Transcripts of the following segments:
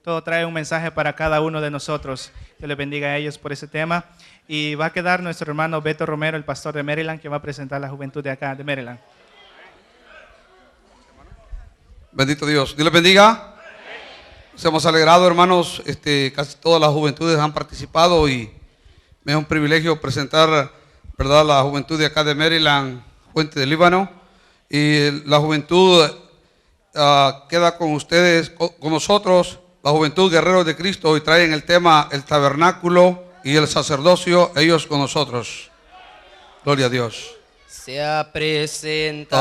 Todo trae un mensaje para cada uno de nosotros. Dios les bendiga a ellos por ese tema. Y va a quedar nuestro hermano Beto Romero, el pastor de Maryland, que va a presentar a la juventud de acá, de Maryland. Bendito Dios. Dios les bendiga. Nos hemos alegrado, hermanos. Casi todas las juventudes han participado y me es un privilegio presentar, ¿verdad?, la juventud de acá de Maryland, Fuente del Líbano. Y la juventud queda con ustedes, con nosotros, la juventud Guerreros de Cristo, y traen el tema el tabernáculo y el sacerdocio, ellos con nosotros. Gloria a Dios. Se ha presentado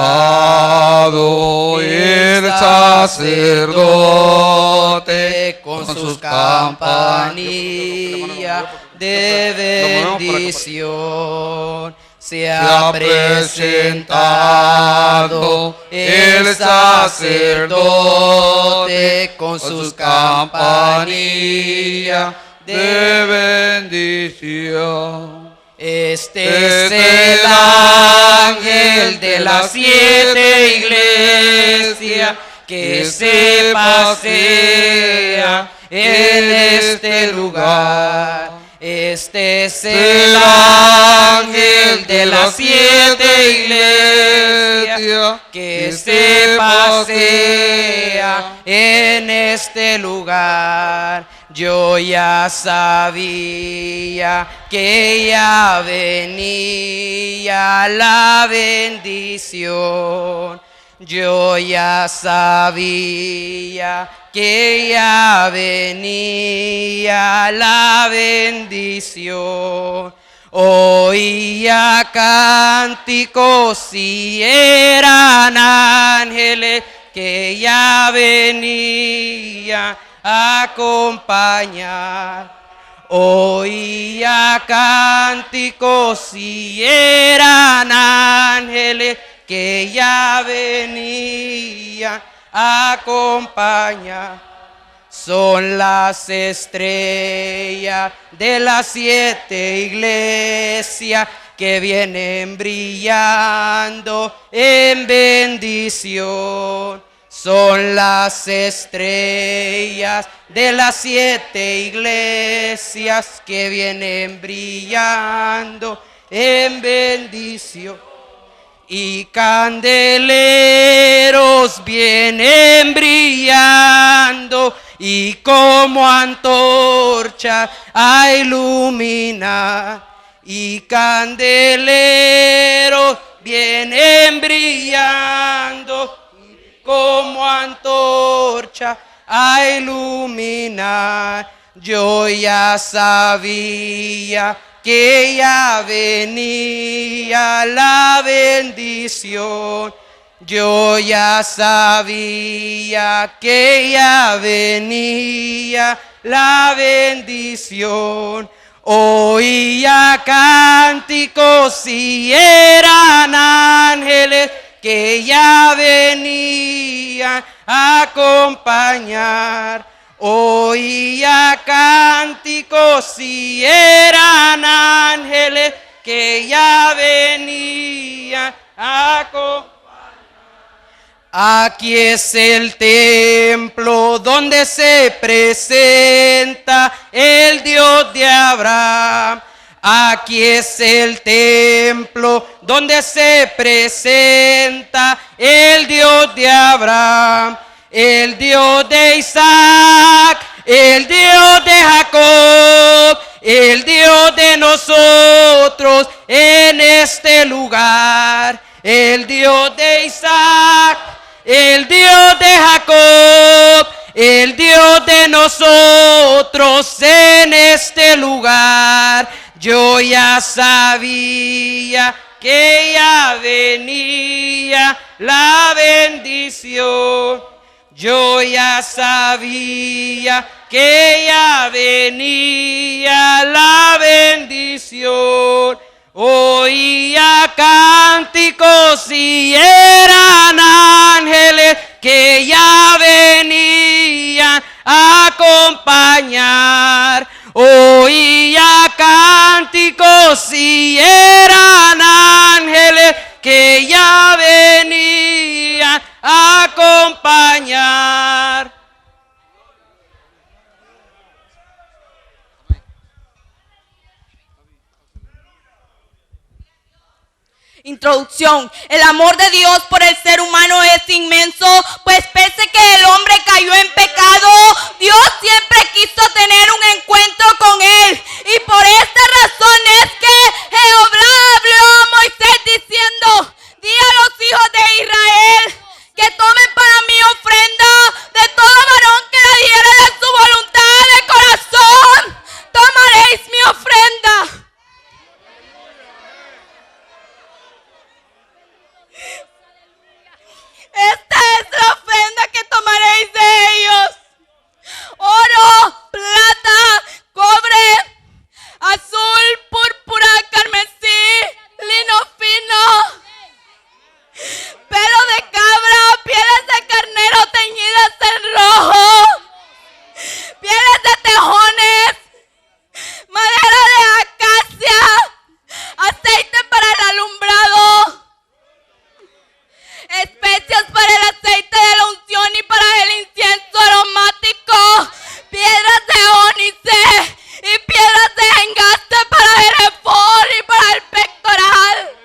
el sacerdote con sus campanillas de bendición. Se ha presentado el sacerdote con sus campanillas de bendición. Este es el ángel de las 7 iglesias que se pasea en este lugar. Este es el ángel de las 7 iglesias que se pasea en este lugar. Yo ya sabía que ya venía la bendición. Yo ya sabía que ya venía la bendición. Oía cánticos y eran ángeles que ya venían a acompañar. Oía cánticos y eran ángeles que ya venían a acompañar. Son las estrellas de las 7 iglesias que vienen brillando en bendición. Son las estrellas de las 7 iglesias que vienen brillando en bendición. Y candeleros vienen brillando y como antorcha a iluminar. Y candeleros vienen brillando como antorcha a iluminar. Yo ya sabía que ya venía la bendición. Yo ya sabía que ya venía la bendición. Oía cánticos y eran ángeles que ya venían a acompañar. Oía cánticos y eran ángeles que ya venían a acompañar. Aquí es el templo donde se presenta el Dios de Abraham. Aquí es el templo donde se presenta el Dios de Abraham, el Dios de Isaac, el Dios de Jacob, el Dios de nosotros en este lugar. El Dios de Isaac, el Dios de Jacob, el Dios de nosotros en este lugar. Yo ya sabía que ya venía la bendición. Yo ya sabía que ya venía la bendición. Oía cánticos y eran ángeles que ya venían a acompañar. Oía cánticos y eran ángeles que ya venían a acompañar. Introducción. El amor de Dios por el ser humano es inmenso, pues pese que el hombre cayó en pecado, Dios siempre quiso tener un encuentro con él. Y por esta razón es que Jehová habló a Moisés diciendo: di a los hijos de Israel que tomen para mí ofrenda de todo varón que la diere de su voluntad de corazón. Tomaréis mi ofrenda. Esta es la ofrenda que tomaréis de ellos: oro, plata, cobre, azul, púrpura, carmesí, lino fino, pelo de cabra, pieles de carnero teñidas en rojo, pieles de tejones, madera de acacia, aceite para el alumbrado, especias para el aceite de la unción y para el incienso aromático, piedras de ónice y piedras de engaste para el efod y para el pectoral.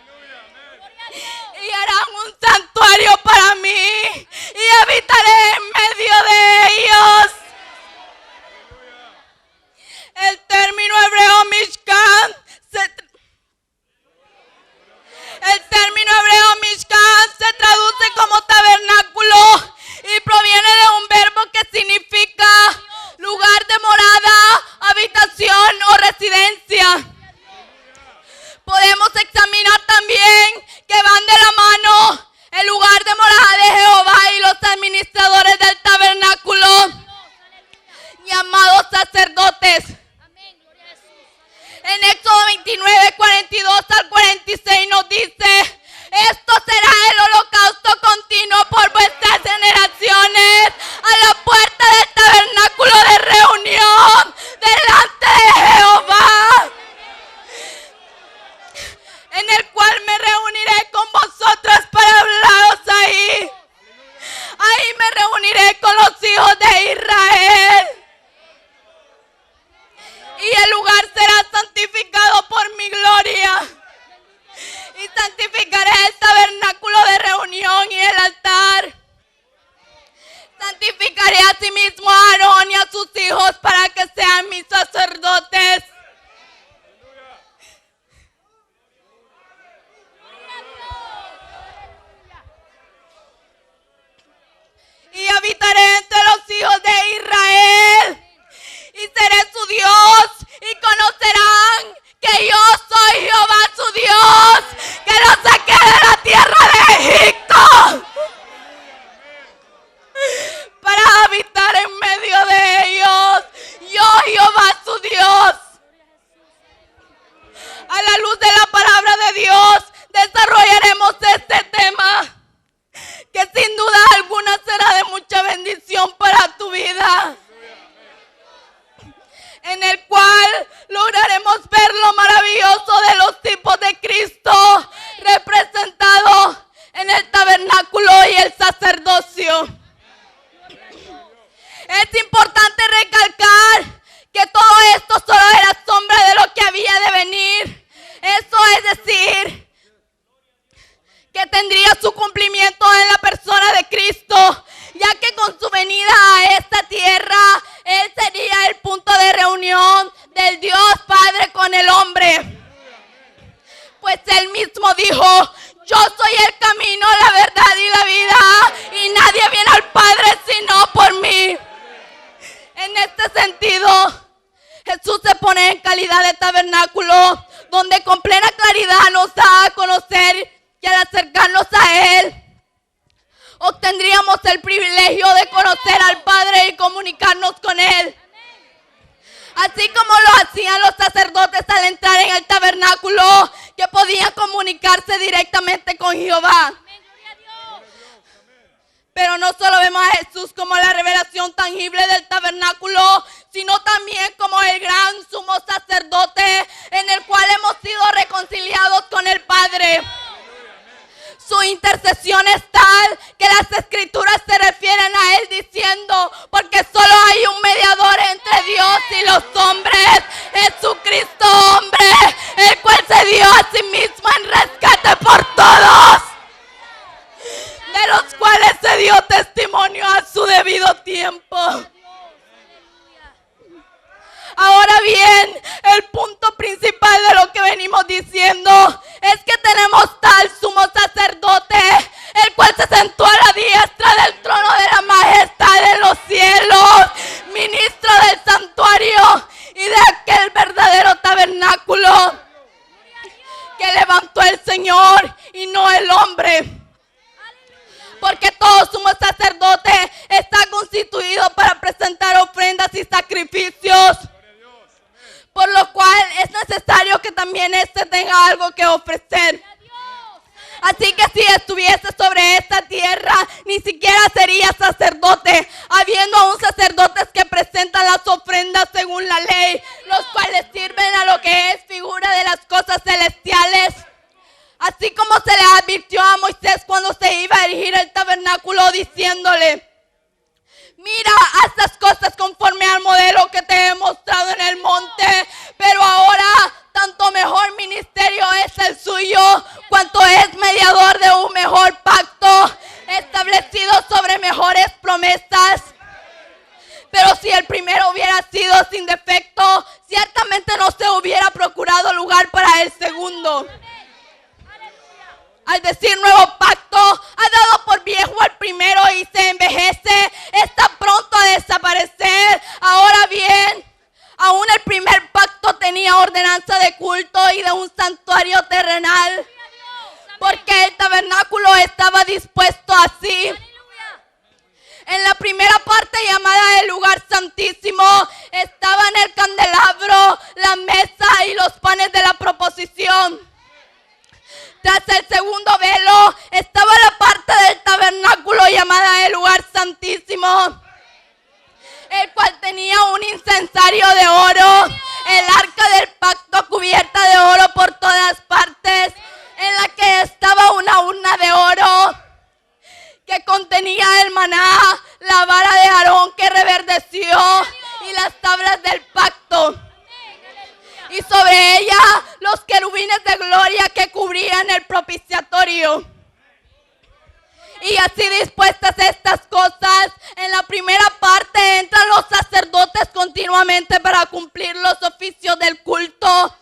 Y harán un santuario para mí y habitaré en medio de ellos. El término hebreo Mishkan se traduce como tabernáculo y proviene de un verbo que significa lugar de morada, habitación o residencia. Podemos examinar también que van de la mano el lugar de morada de Jehová y los administradores del tabernáculo, llamados sacerdotes. En Éxodo 29, 42 al 46 nos dice: esto será el holocausto continuo por vuestras generaciones a la puerta del tabernáculo de reunión delante de Jehová, en el cual me reuniré con vosotros para hablaros ahí. Ahí me reuniré con los hijos de Israel. Y el lugar será santificado por mi gloria. Y santificaré el tabernáculo de reunión y el altar. Santificaré asimismo a Aarón y a sus hijos para que sean mis sacerdotes. Y habitaré entre los hijos de Israel. Y seré su Dios, y conocerán que yo soy Jehová su Dios, que los saqué de la tierra de Egipto para habitar en medio de ellos. Yo, Jehová su Dios. A la luz de la palabra de Dios desarrollaremos este tema, que sin duda alguna será de mucha bendición para tu vida, en el cual lograremos ver lo maravilloso de los tipos de Cristo representados en el tabernáculo y el sacerdocio. Es importante recalcar que todo esto solo era sombra de lo que había de venir. Eso es decir, que tendría su cumplimiento en la persona de Cristo, ya que con su venida a esta tierra, Él sería el punto de reunión del Dios Padre con el hombre. Pues Él mismo dijo: yo soy el camino, la verdad y la vida, y nadie viene al Padre sino por mí. En este sentido, Jesús se pone en calidad de tabernáculo, donde con plena claridad nos da a conocer que al acercarnos a Él, obtendríamos el privilegio de conocer al Padre y comunicarnos con Él. Así como lo hacían los sacerdotes al entrar en el tabernáculo, que podían comunicarse directamente con Jehová. Pero no solo vemos a Jesús como la revelación tangible del tabernáculo, sino también como el gran sumo sacerdote en el cual hemos sido reconciliados con el Padre. Su intercesión es tal que las escrituras se refieren a Él diciendo: porque solo hay un mediador entre Dios y los hombres, Jesucristo hombre, el cual se dio a sí mismo en rescate por todos. mismo. Ahora bien, el punto principal de lo que venimos diciendo es que tenemos tal sumo sacerdote, el cual se sentó a la diestra del trono de la majestad en los cielos, ministro del santuario y de aquel verdadero tabernáculo que levantó el Señor y no el hombre. Porque todo sumo sacerdote está constituido para presentar ofrendas y sacrificios, por lo cual es necesario que también éste tenga algo que ofrecer. Así que si estuviese sobre esta tierra, ni siquiera sería sacerdote, habiendo aún sacerdotes que presentan las ofrendas según la ley, los cuales sirven a lo que es figura de las cosas celestiales. Así como se le advirtió a Moisés cuando se iba a erigir el tabernáculo, diciéndole: mira, haz las cosas conforme al modelo que te he mostrado en el monte, pero ahora tanto mejor ministerio es el suyo, cuanto es mediador de un mejor pacto, establecido sobre mejores promesas. Pero si el primero hubiera sido sin defecto, ciertamente no se hubiera procurado lugar para el segundo. Al decir nuevo pacto, ha dado por viejo al primero y se envejece, está pronto a desaparecer. Ahora bien, aún el primer pacto tenía ordenanza de culto y de un santuario terrenal, porque el tabernáculo estaba dispuesto así. En la primera parte, llamada el lugar santísimo, estaban el candelabro, la mesa y los panes de la proposición. Tras el segundo velo estaba la parte del tabernáculo llamada el lugar santísimo, el cual tenía un incensario de oro, el arca del pacto cubierta de oro por todas partes, en la que estaba una urna de oro que contenía el maná, la vara de Aarón que reverdeció y las tablas del pacto. Y sobre ella los querubines de gloria que cubrían el propiciatorio. Y así dispuestas estas cosas, en la primera parte entran los sacerdotes continuamente para cumplir los oficios del culto.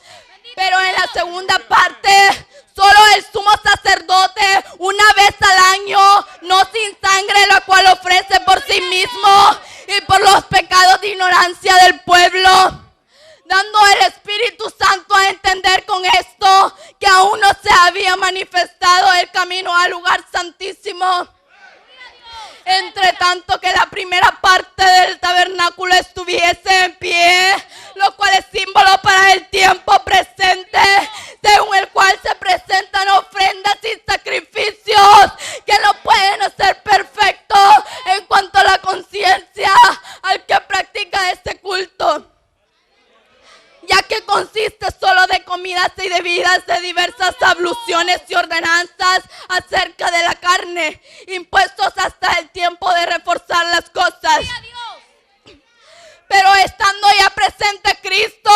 Pero en la segunda parte, solo el sumo sacerdote, una vez al año, no sin sangre, la cual ofrece por sí mismo y por los pecados de ignorancia del pueblo, dando el Espíritu Santo a entender con esto que aún no se había manifestado el camino al lugar santísimo. Entre tanto que la primera parte del tabernáculo estuviese en pie, lo cual es símbolo para el tiempo presente, según el cual se presentan ofrendas y sacrificios que no pueden ser perfectos en cuanto a la conciencia al que practica este culto, ya que consiste solo de comidas y bebidas, de diversas abluciones y ordenanzas acerca de la carne, impuestos hasta el tiempo de reforzar las cosas. Pero estando ya presente Cristo,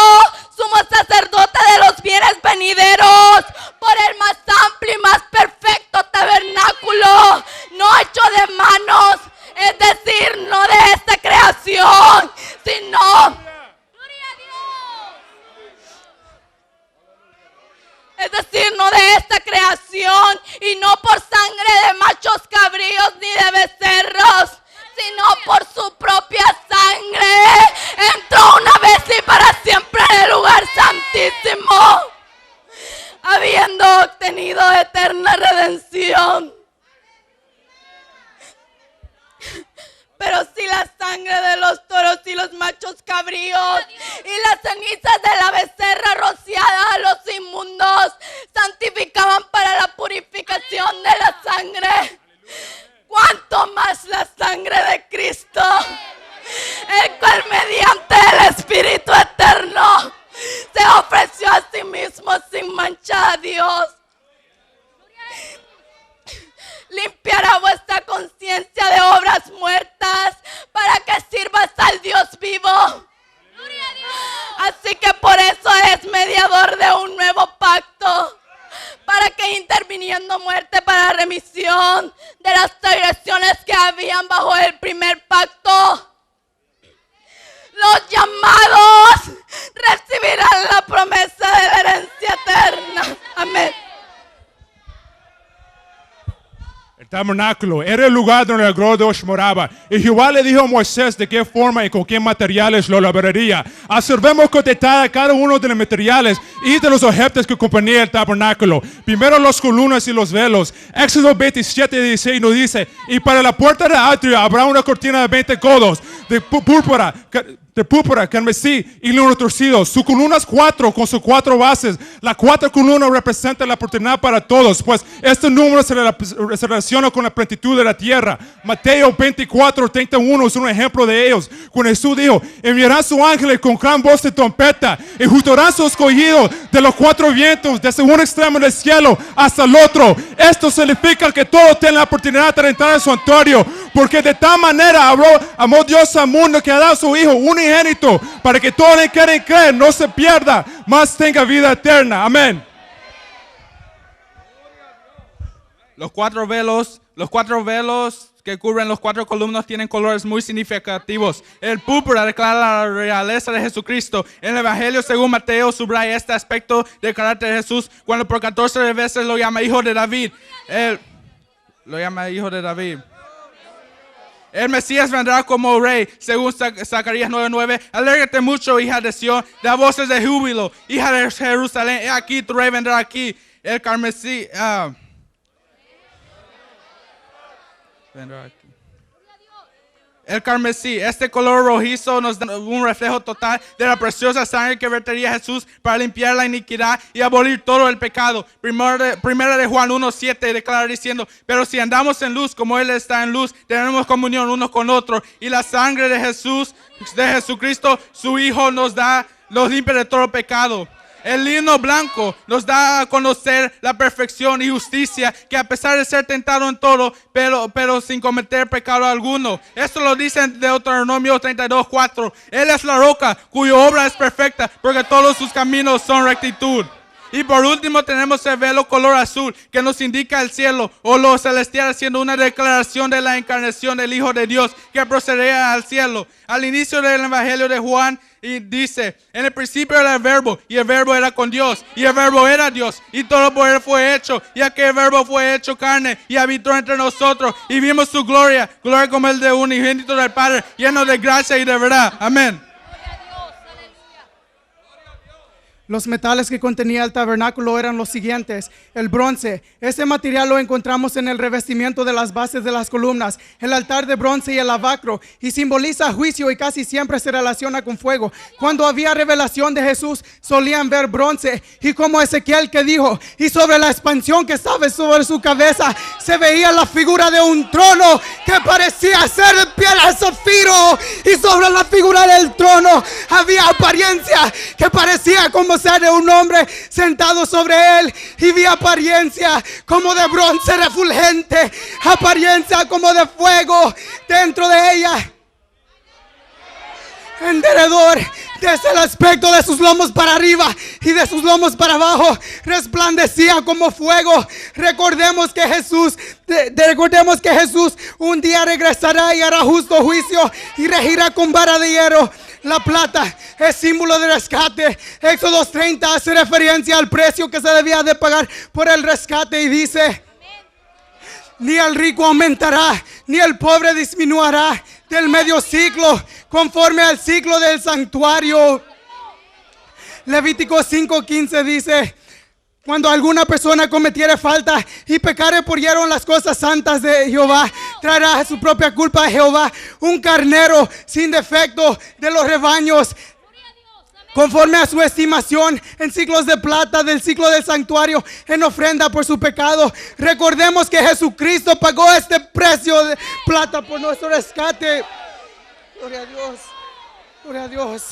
sumo sacerdote de los bienes venideros, por el más amplio y más perfecto tabernáculo, no hecho de manos, es decir, no de esta creación, sino no de esta creación, y no por sangre de machos cabríos ni de becerros, sino por su propia sangre, entró una vez y para siempre en el lugar santísimo, habiendo obtenido eterna redención. Pero si la sangre de los toros y los machos cabríos y las cenizas de la becerra rociada a los inmundos santificaban para la purificación de la sangre, ¿cuánto más la sangre de Cristo, el cual mediante el Espíritu eterno se ofreció a sí mismo sin mancha a Dios? Limpiará vuestra conciencia de obras muertas para que sirvas al Dios vivo. Así que por eso es mediador de un nuevo pacto, para que interviniendo muerte para remisión de las transgresiones que habían bajo el primer pacto, tabernáculo era el lugar donde la gloria de Dios moraba. Y Jehová le dijo a Moisés de qué forma y con qué materiales lo elaboraría. Observemos con detalle cada uno de los materiales y de los objetos que componía el tabernáculo. Primero las columnas y los velos. Éxodo 27:16 nos dice, y para la puerta del atrio habrá una cortina de 20 codos de púrpura, carmesí y lino torcido. Sus columnas 4 con sus 4 bases. Las 4 columnas representan la oportunidad para todos, pues este número se relaciona con la plenitud de la tierra. Mateo 24:31 es un ejemplo de ellos. Cuando Jesús dijo, enviarán sus ángeles con gran voz de trompeta y juntarán sus escogidos de los 4 vientos, desde un extremo del cielo hasta el otro. Esto significa que todos tienen la oportunidad de entrar al santuario, porque de tal manera amó Dios al mundo que ha dado a su Hijo unigénito, para que todo el que quiera creer no se pierda, mas tenga vida eterna. Amén. Los cuatro velos que cubren los 4 columnas tienen colores muy significativos. El púrpura declara la realeza de Jesucristo. El Evangelio según Mateo subraya este aspecto del carácter de Jesús cuando por 14 veces lo llama hijo de David. El Mesías vendrá como rey, según Zacarías 9:9. Alégrate mucho, hija de Sión, da voces de júbilo, hija de Jerusalén. He aquí, tu rey vendrá aquí. El carmesí. Vendrá aquí. El carmesí, este color rojizo nos da un reflejo total de la preciosa sangre que vertería Jesús para limpiar la iniquidad y abolir todo el pecado. Primera de Juan 1:7 declara diciendo, pero si andamos en luz como Él está en luz, tenemos comunión unos con otros, y la sangre de Jesucristo, su Hijo, nos limpia de todo pecado. El lino blanco nos da a conocer la perfección y justicia, que a pesar de ser tentado en todo, pero sin cometer pecado alguno. Esto lo dice en Deuteronomio 32:4. Él es la roca cuya obra es perfecta, porque todos sus caminos son rectitud. Y por último tenemos el velo color azul, que nos indica el cielo o lo celestial, haciendo una declaración de la encarnación del Hijo de Dios que procedería al cielo. Al inicio del Evangelio de Juan, y dice, en el principio era el verbo, y el verbo era con Dios, y el verbo era Dios, y todo por Él fue hecho, y aquel verbo fue hecho carne, y habitó entre nosotros, y vimos su gloria como el de unigénito del Padre, lleno de gracia y de verdad. Amén. Los metales que contenía el tabernáculo eran los siguientes: el bronce, este material lo encontramos en el revestimiento de las bases de las columnas, el altar de bronce y el lavacro, y simboliza juicio y casi siempre se relaciona con fuego. Cuando había revelación de Jesús solían ver bronce, y como Ezequiel que dijo, y sobre la expansión que estaba sobre su cabeza se veía la figura de un trono que parecía ser de piel de zafiro, y sobre la figura del trono había apariencia que parecía como ser de un hombre sentado sobre él, y vi apariencia como de bronce refulgente, apariencia como de fuego dentro de ella. En derredor, desde el aspecto de sus lomos para arriba y de sus lomos para abajo, resplandecía como fuego. Recordemos que Jesús un día regresará y hará justo juicio y regirá con vara de hierro. La plata es símbolo de rescate. Éxodo 30 hace referencia al precio que se debía de pagar por el rescate y dice: ni el rico aumentará, ni el pobre disminuirá del medio ciclo, conforme al ciclo del santuario. Levítico 5:15 dice: cuando alguna persona cometiere falta y pecare por hierro en las cosas santas de Jehová, traerá a su propia culpa a Jehová un carnero sin defecto de los rebaños, conforme a su estimación, en ciclos de plata del ciclo del santuario, en ofrenda por su pecado. Recordemos que Jesucristo pagó este precio de plata por nuestro rescate. Gloria a Dios, gloria a Dios.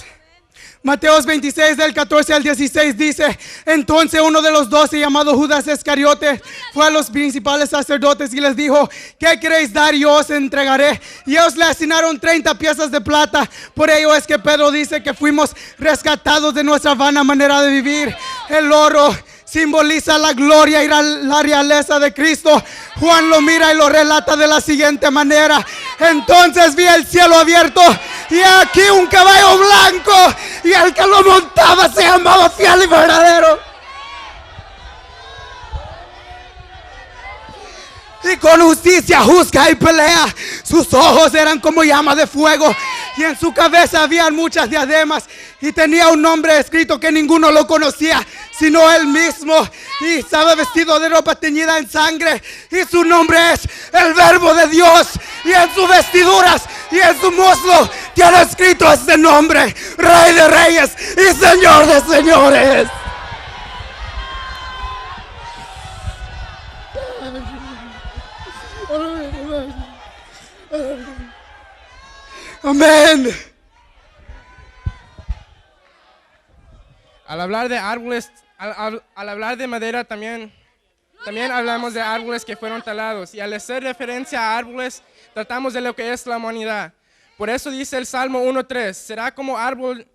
Mateos 26 del 14 al 16 dice: entonces uno de los 12, llamado Judas Iscariote, fue a los principales sacerdotes y les dijo: ¿qué queréis dar y yo os entregaré? Y ellos le asignaron 30 piezas de plata. Por ello es que Pedro dice que fuimos rescatados de nuestra vana manera de vivir. El oro simboliza la gloria y la realeza de Cristo. Juan lo mira y lo relata de la siguiente manera: entonces vi el cielo abierto y aquí un caballo blanco, y el que lo montaba se llamaba Fiel y Verdadero. y con justicia juzga y pelea. Sus ojos eran como llamas de fuego y en su cabeza habían muchas diademas y tenía un nombre escrito que ninguno lo conocía sino él mismo, y estaba vestido de ropa teñida en sangre, y su nombre es el Verbo de Dios, y en sus vestiduras y en su muslo tiene escrito este nombre: Rey de Reyes y Señor de Señores. Amén. Al hablar de árboles, al hablar de madera también hablamos de árboles que fueron talados. Y al hacer referencia a árboles, tratamos de lo que es la humanidad. Por eso dice el Salmo 1:3, será como árbol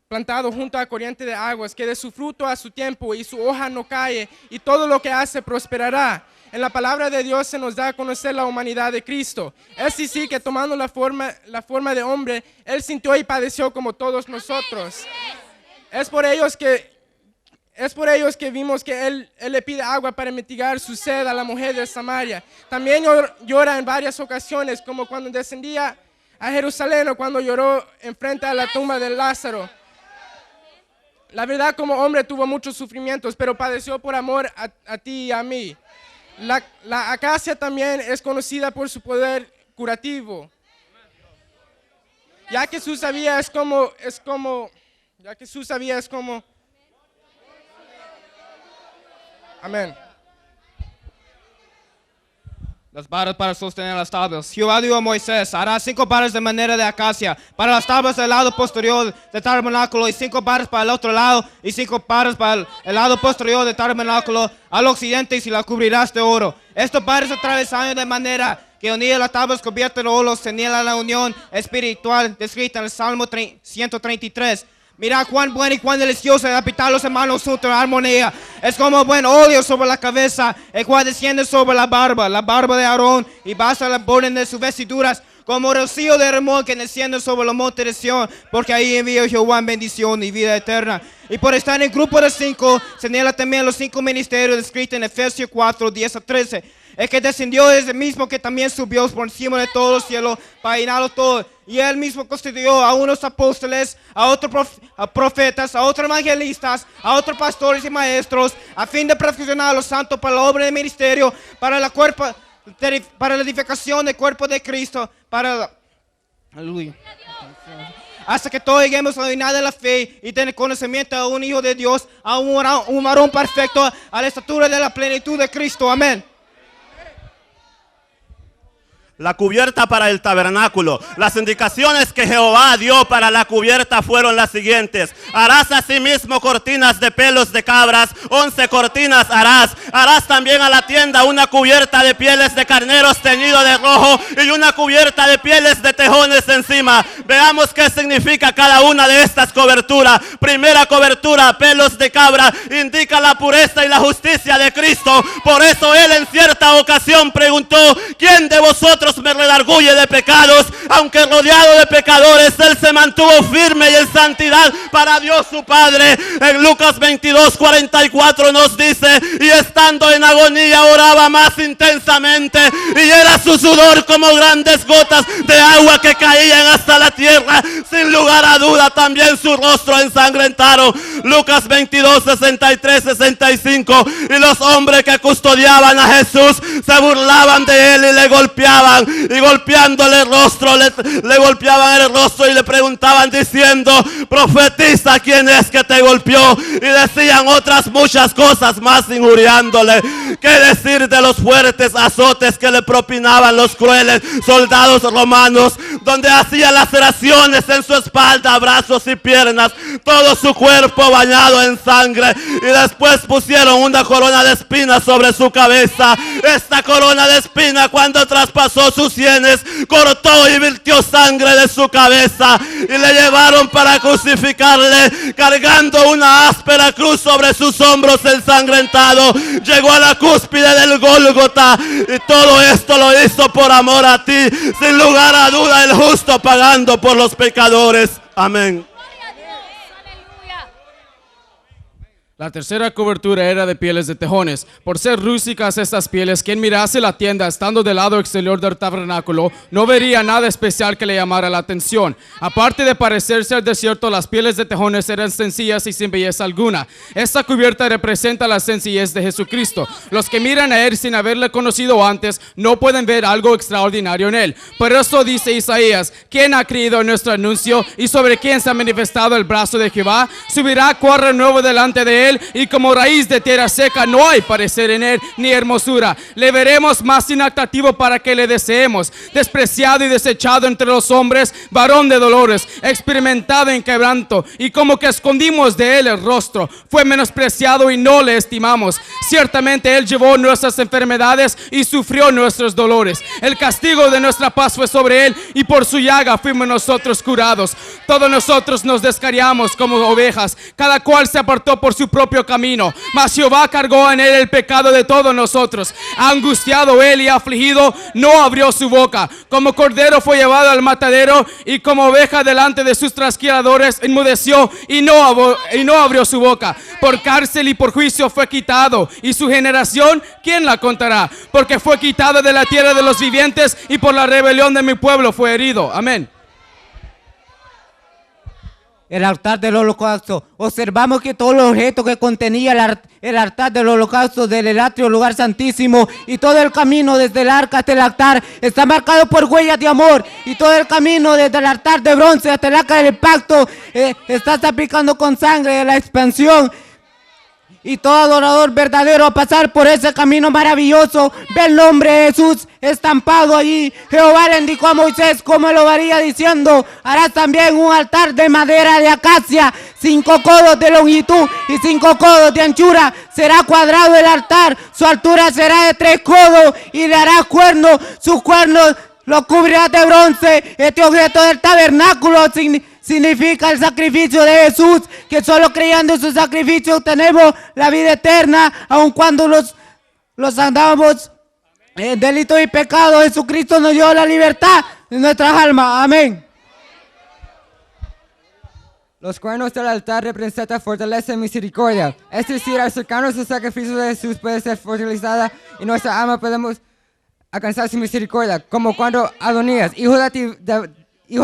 plantado junto a corriente de aguas, que dé su fruto a su tiempo y su hoja no cae, y todo lo que hace prosperará. En la palabra de Dios se nos da a conocer la humanidad de Cristo. Es decir, que tomando la forma de hombre, Él sintió y padeció como todos nosotros. Es por ellos que vimos que él le pide agua para mitigar su sed a la mujer de Samaria. También llora en varias ocasiones, como cuando descendía a Jerusalén o cuando lloró enfrente a la tumba de Lázaro. La verdad, como hombre tuvo muchos sufrimientos, pero padeció por amor a ti y a mí. La acacia también es conocida por su poder curativo. Ya que Jesús sabía es como. Amén. Las varas para sostener las tablas. Jehová dijo a Moisés, hará 5 varas de madera de acacia para las tablas del lado posterior del tabernáculo, y 5 varas para el otro lado, y 5 varas para el lado posterior del tabernáculo al occidente, y si la cubrirás de oro. Estos varas atravesaron de manera que unía las tablas cubiertas de oro, señala la unión espiritual descrita en el Salmo 133. Mira cuán bueno y cuán delicioso es habitar los hermanos juntos en armonía. Es como buen óleo sobre la cabeza, el cual desciende sobre la barba de Aarón, y basa la borden de sus vestiduras, como rocío de Hermón que desciende sobre los montes de Sión, porque ahí envió Jehová en bendición y vida eterna. Y por estar en el grupo de 5, señala también los 5 ministerios descritos en Efesios 4, 10 a 13. El que descendió es el mismo que también subió por encima de todos los cielos para llenarlo todo. Y él mismo constituyó a unos apóstoles, a otros profetas, a otros evangelistas, a otros pastores y maestros, a fin de perfeccionar a los santos para la obra del ministerio, para la edificación del cuerpo de Cristo, aleluya, hasta que todos lleguemos a la unidad de la fe y tener conocimiento a un Hijo de Dios, a un varón perfecto, a la estatura de la plenitud de Cristo. Amén. La cubierta para el tabernáculo. Las indicaciones que Jehová dio para la cubierta fueron las siguientes: harás asimismo cortinas de pelos de cabras, 11 cortinas harás. Harás también a la tienda una cubierta de pieles de carneros teñido de rojo y una cubierta de pieles de tejones encima. Veamos qué significa cada una de estas coberturas. Primera cobertura, pelos de cabra, indica la pureza y la justicia de Cristo. Por eso él en cierta ocasión preguntó: ¿quién de vosotros me redarguye de pecados? Aunque rodeado de pecadores, él se mantuvo firme y en santidad para Dios su Padre. En Lucas 22:44 nos dice: y estando en agonía oraba más intensamente, y era su sudor como grandes gotas de agua que caían hasta la tierra. Sin lugar a duda también su rostro ensangrentado. Lucas 22:63-65. Y los hombres que custodiaban a Jesús se burlaban de él y le golpeaban, y golpeándole el rostro le golpeaban el rostro y le preguntaban diciendo: profetiza quién es que te golpeó. Y decían otras muchas cosas más injuriándole. ¿Qué decir de los fuertes azotes que le propinaban los crueles soldados romanos, donde hacía laceraciones en su espalda, brazos y piernas, todo su cuerpo bañado en sangre? Y después pusieron una corona de espinas sobre su cabeza. Esta corona de espinas, cuando traspasó sus sienes, cortó y virtió sangre de su cabeza, y le llevaron para crucificarle, cargando una áspera cruz sobre sus hombros ensangrentado. Llegó a la cúspide del Gólgota, y todo esto lo hizo por amor a ti. Sin lugar a duda, el justo pagando por los pecadores. Amén. La tercera cobertura era de pieles de tejones. Por ser rústicas estas pieles, quien mirase la tienda estando del lado exterior del tabernáculo no vería nada especial que le llamara la atención. Aparte de parecerse al desierto, las pieles de tejones eran sencillas y sin belleza alguna. Esta cubierta representa la sencillez de Jesucristo. Los que miran a Él sin haberle conocido antes no pueden ver algo extraordinario en Él. Por eso dice Isaías: ¿quién ha creído en nuestro anuncio y sobre quién se ha manifestado el brazo de Jehová? Subirá cuadro nuevo delante de Él, y como raíz de tierra seca no hay parecer en Él ni hermosura. Le veremos más inatractivo para que le deseemos. Despreciado y desechado entre los hombres, varón de dolores, experimentado en quebranto, y como que escondimos de Él el rostro. Fue menospreciado y no le estimamos. Ciertamente Él llevó nuestras enfermedades y sufrió nuestros dolores. El castigo de nuestra paz fue sobre Él, y por su llaga fuimos nosotros curados. Todos nosotros nos descarriamos como ovejas, cada cual se apartó por su propio camino, mas Jehová cargó en Él el pecado de todos nosotros. Angustiado Él y afligido, no abrió su boca. Como cordero fue llevado al matadero, y como oveja delante de sus trasquiladores enmudeció y no abrió su boca. Por cárcel y por juicio fue quitado, y su generación, ¿quién la contará? Porque fue quitado de la tierra de los vivientes, y por la rebelión de mi pueblo fue herido. Amén. El altar del holocausto. Observamos que todos los objetos que contenía el altar del holocausto del atrio lugar santísimo y todo el camino desde el arca hasta el altar está marcado por huellas de amor, y todo el camino desde el altar de bronce hasta el arca del pacto está salpicando con sangre de la expansión. Y todo adorador verdadero a pasar por ese camino maravilloso ve el nombre de Jesús estampado allí. Jehová le indicó a Moisés cómo lo haría, diciendo: harás también un altar de madera de acacia, 5 codos de longitud y 5 codos de anchura. Será cuadrado el altar, su altura será de 3 codos, y le harás cuernos, sus cuernos lo cubrirás de bronce. Este objeto del tabernáculo significa el sacrificio de Jesús, que solo creyendo en su sacrificio tenemos la vida eterna, aun cuando los andamos en delitos y pecados. Jesucristo nos dio la libertad de nuestras almas. Amén. Los cuernos del altar representan fortaleza y misericordia. Es decir, al acercarnos al sacrificio de Jesús puede ser fortalecida, y nuestra alma podemos alcanzar su misericordia. Como cuando Adonías, hijo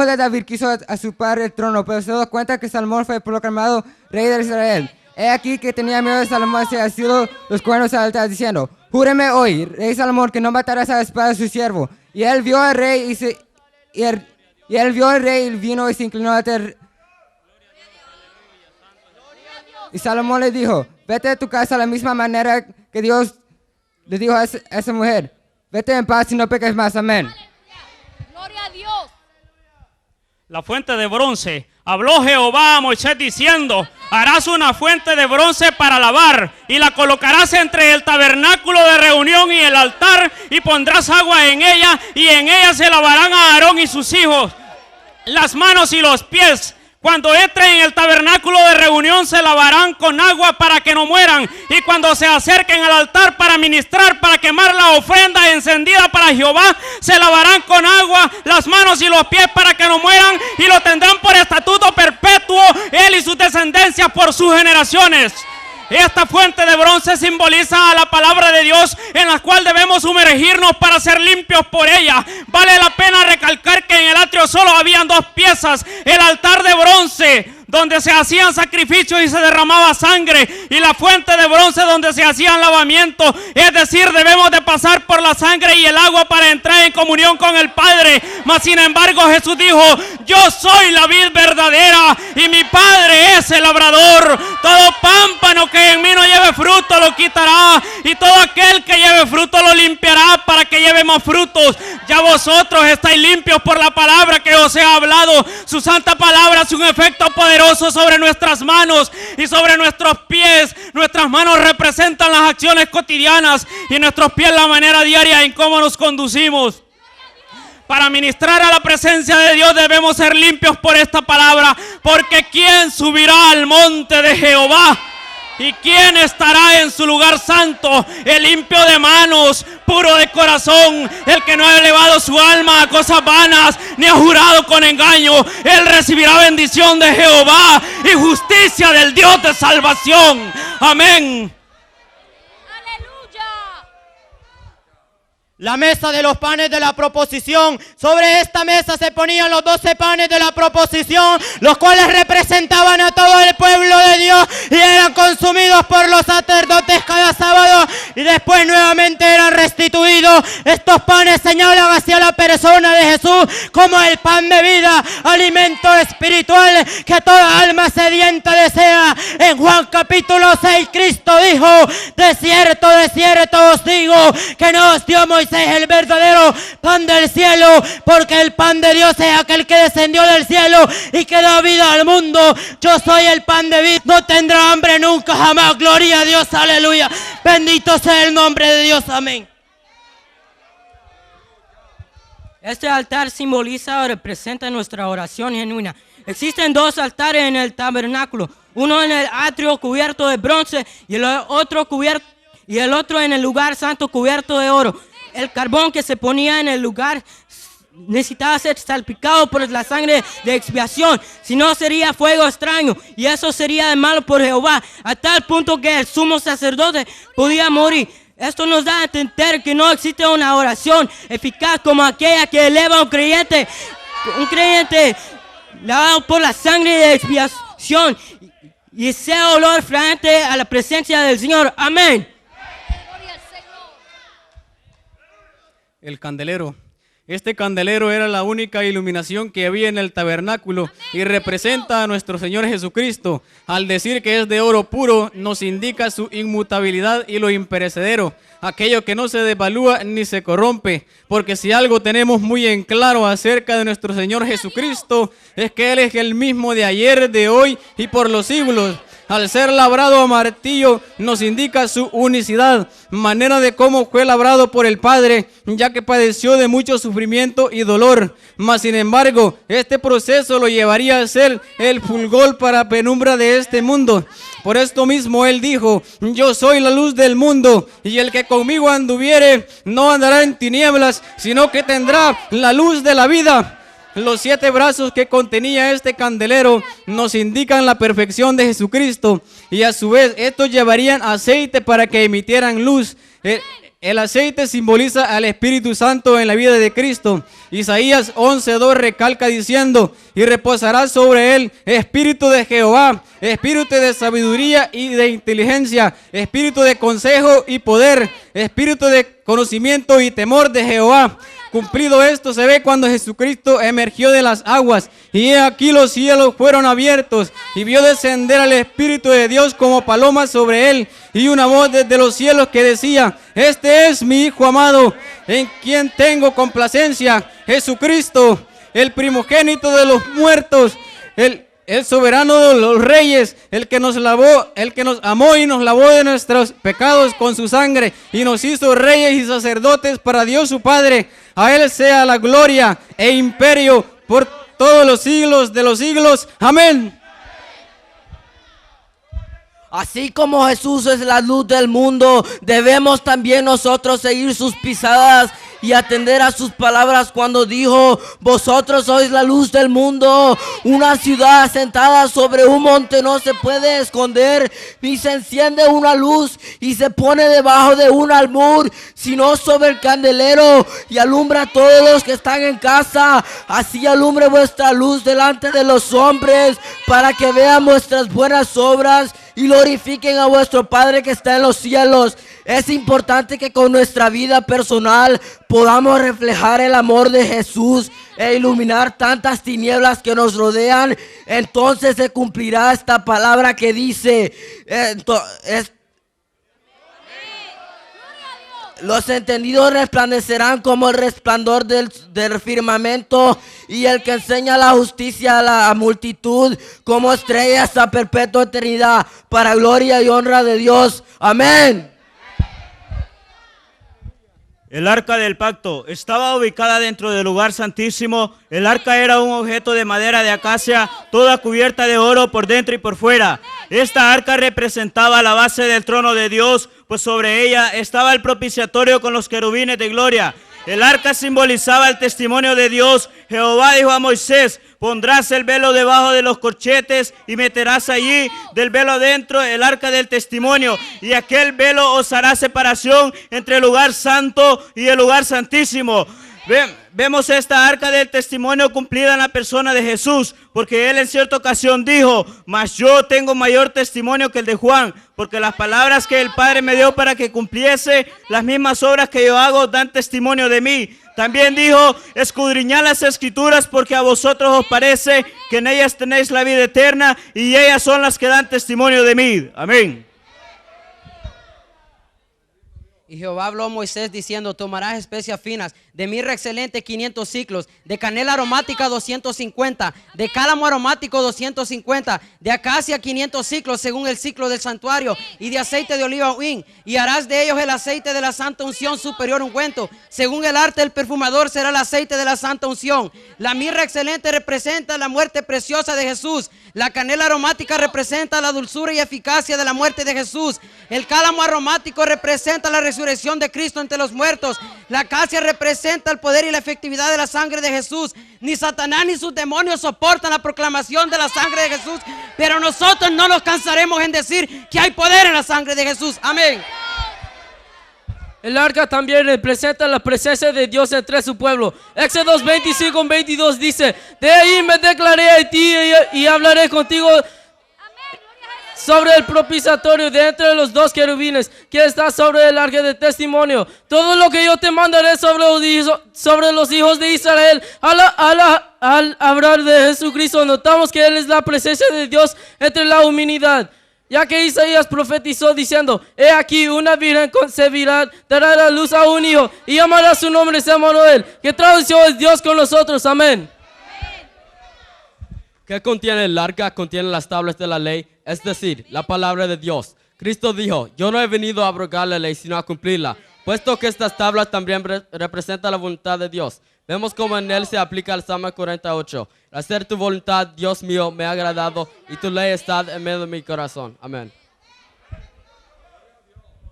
de David, quiso a su padre el trono, pero se dio cuenta que Salomón fue proclamado rey de Israel. He aquí que tenía miedo de Salomón, se ha sido los cuernos al altar, diciendo: júreme hoy, rey Salomón, que no matarás a la espada de su siervo. Y él vio al rey y vino y se inclinó ante él. Y Salomón le dijo: vete de tu casa de la misma manera que Dios le dijo a esa mujer. Vete en paz y no peques más. Amén. Gloria a Dios. La fuente de bronce. Habló Jehová a Moisés diciendo: harás una fuente de bronce para lavar, y la colocarás entre el tabernáculo de reunión y el altar, y pondrás agua en ella, y en ella se lavarán a Aarón y sus hijos las manos y los pies. Cuando entren en el tabernáculo de reunión se lavarán con agua para que no mueran, y cuando se acerquen al altar para ministrar, para quemar la ofrenda encendida para Jehová, se lavarán con agua las manos y los pies para que no mueran, y lo tendrán por estatuto perpetuo él y sus descendencias por sus generaciones. Esta fuente de bronce simboliza a la palabra de Dios, en la cual debemos sumergirnos para ser limpios por ella. Vale la pena recalcar que en el atrio solo habían 2 piezas: el altar de bronce, donde se hacían sacrificios y se derramaba sangre, y la fuente de bronce donde se hacían lavamientos. Es decir, debemos de pasar por la sangre y el agua para entrar en comunión con el Padre. Mas sin embargo Jesús dijo: yo soy la vid verdadera y mi Padre es el labrador. Todo pámpano que en mí no lleve fruto lo quitará, y todo aquel que lleve fruto lo limpiará para que lleve más frutos. Ya vosotros estáis limpios por la palabra que os he hablado. Su santa palabra es un efecto poderoso sobre nuestras manos y sobre nuestros pies. Nuestras manos representan las acciones cotidianas, y nuestros pies la manera diaria en cómo nos conducimos. Para ministrar a la presencia de Dios debemos ser limpios por esta palabra, porque ¿quién subirá al monte de Jehová? ¿Y quién estará en su lugar santo? El limpio de manos, puro de corazón, el que no ha elevado su alma a cosas vanas, ni ha jurado con engaño. Él recibirá bendición de Jehová y justicia del Dios de salvación. Amén. La mesa de los panes de la proposición. Sobre esta mesa se ponían los 12 panes de la proposición, los cuales representaban a todo el pueblo de Dios y eran consumidos por los sacerdotes cada sábado y después nuevamente eran restituidos. Estos panes señalan hacia la persona de Jesús como el pan de vida, alimento espiritual que toda alma sedienta desea. En Juan capítulo 6 Cristo dijo: de cierto os digo que no os dio Moisés el verdadero pan del cielo, porque el pan de Dios es aquel que descendió del cielo y que da vida al mundo. Yo soy el pan de vida, no tendrá hambre nunca jamás. Gloria a Dios, aleluya. Bendito sea el nombre de Dios, amén. Este altar simboliza o representa nuestra oración genuina. Existen 2 altares en el tabernáculo, uno en el atrio cubierto de bronce y el otro en el lugar santo cubierto de oro. El carbón que se ponía en el lugar necesitaba ser salpicado por la sangre de expiación, si no sería fuego extraño y eso sería de malo por Jehová, a tal punto que el sumo sacerdote podía morir. Esto nos da a entender que no existe una oración eficaz como aquella que eleva a un creyente lavado por la sangre de expiación y ese olor fragante a la presencia del Señor. Amén. El candelero. Este candelero era la única iluminación que había en el tabernáculo y representa a nuestro Señor Jesucristo. Al decir que es de oro puro, nos indica su inmutabilidad y lo imperecedero, aquello que no se devalúa ni se corrompe. Porque si algo tenemos muy en claro acerca de nuestro Señor Jesucristo, es que Él es el mismo de ayer, de hoy y por los siglos. Al ser labrado a martillo nos indica su unicidad, manera de cómo fue labrado por el Padre, ya que padeció de mucho sufrimiento y dolor. Mas sin embargo, este proceso lo llevaría a ser el fulgor para penumbra de este mundo. Por esto mismo Él dijo: yo soy la luz del mundo, y el que conmigo anduviere no andará en tinieblas, sino que tendrá la luz de la vida. Los 7 brazos que contenía este candelero nos indican la perfección de Jesucristo y a su vez estos llevarían aceite para que emitieran luz. El aceite simboliza al Espíritu Santo en la vida de Cristo. Isaías 11:2 recalca diciendo: y reposará sobre él espíritu de Jehová, espíritu de sabiduría y de inteligencia, espíritu de consejo y poder, espíritu de conocimiento y temor de Jehová. Cumplido esto se ve cuando Jesucristo emergió de las aguas y he aquí los cielos fueron abiertos y vio descender al Espíritu de Dios como paloma sobre él y una voz desde los cielos que decía: este es mi Hijo amado, en quien tengo complacencia. Jesucristo, el primogénito de los muertos, el soberano de los reyes, el que nos amó y nos lavó de nuestros pecados con su sangre y nos hizo reyes y sacerdotes para Dios su Padre. A Él sea la gloria e imperio por todos los siglos de los siglos. Amén. Así como Jesús es la luz del mundo, debemos también nosotros seguir sus pisadas y atender a sus palabras cuando dijo: vosotros sois la luz del mundo. Una ciudad asentada sobre un monte no se puede esconder, ni se enciende una luz y se pone debajo de un almud, sino sobre el candelero y alumbra a todos los que están en casa. Así alumbre vuestra luz delante de los hombres, para que vean vuestras buenas obras y glorifiquen a vuestro Padre que está en los cielos. Es importante que con nuestra vida personal podamos reflejar el amor de Jesús e iluminar tantas tinieblas que nos rodean. Entonces se cumplirá esta palabra que dice: los entendidos resplandecerán como el resplandor del firmamento, y el que enseña la justicia a la multitud como estrellas a perpetua eternidad, para gloria y honra de Dios. Amén. El arca del pacto estaba ubicada dentro del lugar santísimo. El arca era un objeto de madera de acacia, toda cubierta de oro por dentro y por fuera. Esta arca representaba la base del trono de Dios, pues sobre ella estaba el propiciatorio con los querubines de gloria. El arca simbolizaba el testimonio de Dios. Jehová dijo a Moisés: pondrás el velo debajo de los corchetes y meterás allí del velo adentro el arca del testimonio. Y aquel velo os hará separación entre el lugar santo y el lugar santísimo. Vemos esta arca del testimonio cumplida en la persona de Jesús, porque él en cierta ocasión dijo: mas yo tengo mayor testimonio que el de Juan, porque las palabras que el Padre me dio para que cumpliese las mismas obras que yo hago dan testimonio de mí. También dijo: escudriñad las escrituras, porque a vosotros os parece que en ellas tenéis la vida eterna, y ellas son las que dan testimonio de mí. Amén. Y Jehová habló a Moisés diciendo: tomarás especias finas, de mirra excelente 500 ciclos, de canela aromática 250, de cálamo aromático 250, de acacia 500 ciclos según el ciclo del santuario, y de aceite de oliva oín, y harás de ellos el aceite de la santa unción superior ungüento. Según el arte del perfumador será el aceite de la santa unción. La mirra excelente representa la muerte preciosa de Jesús. La canela aromática representa la dulzura y eficacia de la muerte de Jesús. El cálamo aromático representa la resurrección de Cristo entre los muertos. La acacia representa el poder y la efectividad de la sangre de Jesús. Ni Satanás ni sus demonios soportan la proclamación de la sangre de Jesús, pero nosotros no nos cansaremos en decir que hay poder en la sangre de Jesús. Amén. El arca también representa la presencia de Dios entre su pueblo. Éxodo 25:22 dice: de ahí me declaré a ti y hablaré contigo sobre el propiciatorio de entre los dos querubines que está sobre el arca de testimonio. Todo lo que yo te mandaré sobre los hijos de Israel. Al hablar de Jesucristo, notamos que Él es la presencia de Dios entre la humanidad. Ya que Isaías profetizó diciendo: he aquí una virgen concebirá, dará a luz a un hijo y llamará su nombre Emmanuel, que traducción es Dios con nosotros. Amén. ¿Qué contiene el arca? Contiene las tablas de la ley, es decir, la palabra de Dios. Cristo dijo: yo no he venido a abrogar la ley, sino a cumplirla, puesto que estas tablas también representan la voluntad de Dios. Vemos cómo en él se aplica el Salmo 48. Hacer tu voluntad, Dios mío, me ha agradado, y tu ley está en medio de mi corazón. Amén.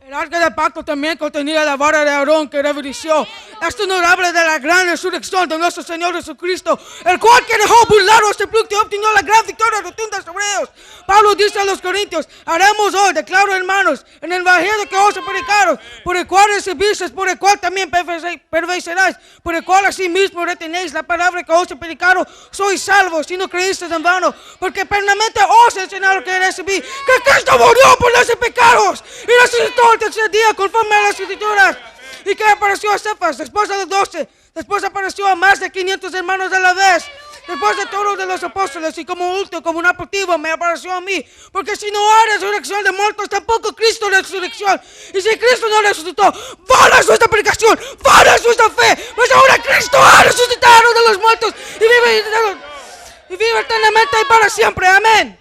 El arca del pacto también contenía la vara de Aarón que reverenció. Esto nos habla de la gran resurrección de nuestro Señor Jesucristo, el cual que dejó burlado este plug y obtuvo la gran victoria rotunda sobre ellos. Pablo dice a los Corintios: haremos hoy, declaro hermanos, en el evangelio que os he predicado, por el cual recibisteis, por el cual también permaneceráis, por el cual asimismo retenéis la palabra que os he predicado, sois salvos si no creísteis en vano, porque plenamente os he enseñado que recibí, que Cristo murió por nuestros pecados y resucitó el tercer día conforme a las escrituras, y que apareció a Cefas, después a los 12, después apareció a más de 500 hermanos a la vez, después de todos de los apóstoles, y como último, como un aperitivo, me apareció a mí, porque si no hay resurrección de muertos, tampoco Cristo resurrección, y si Cristo no resucitó, vana es nuestra predicación, vana es nuestra fe, pues ahora Cristo ha resucitado de los muertos y vive eternamente y para siempre. Amén.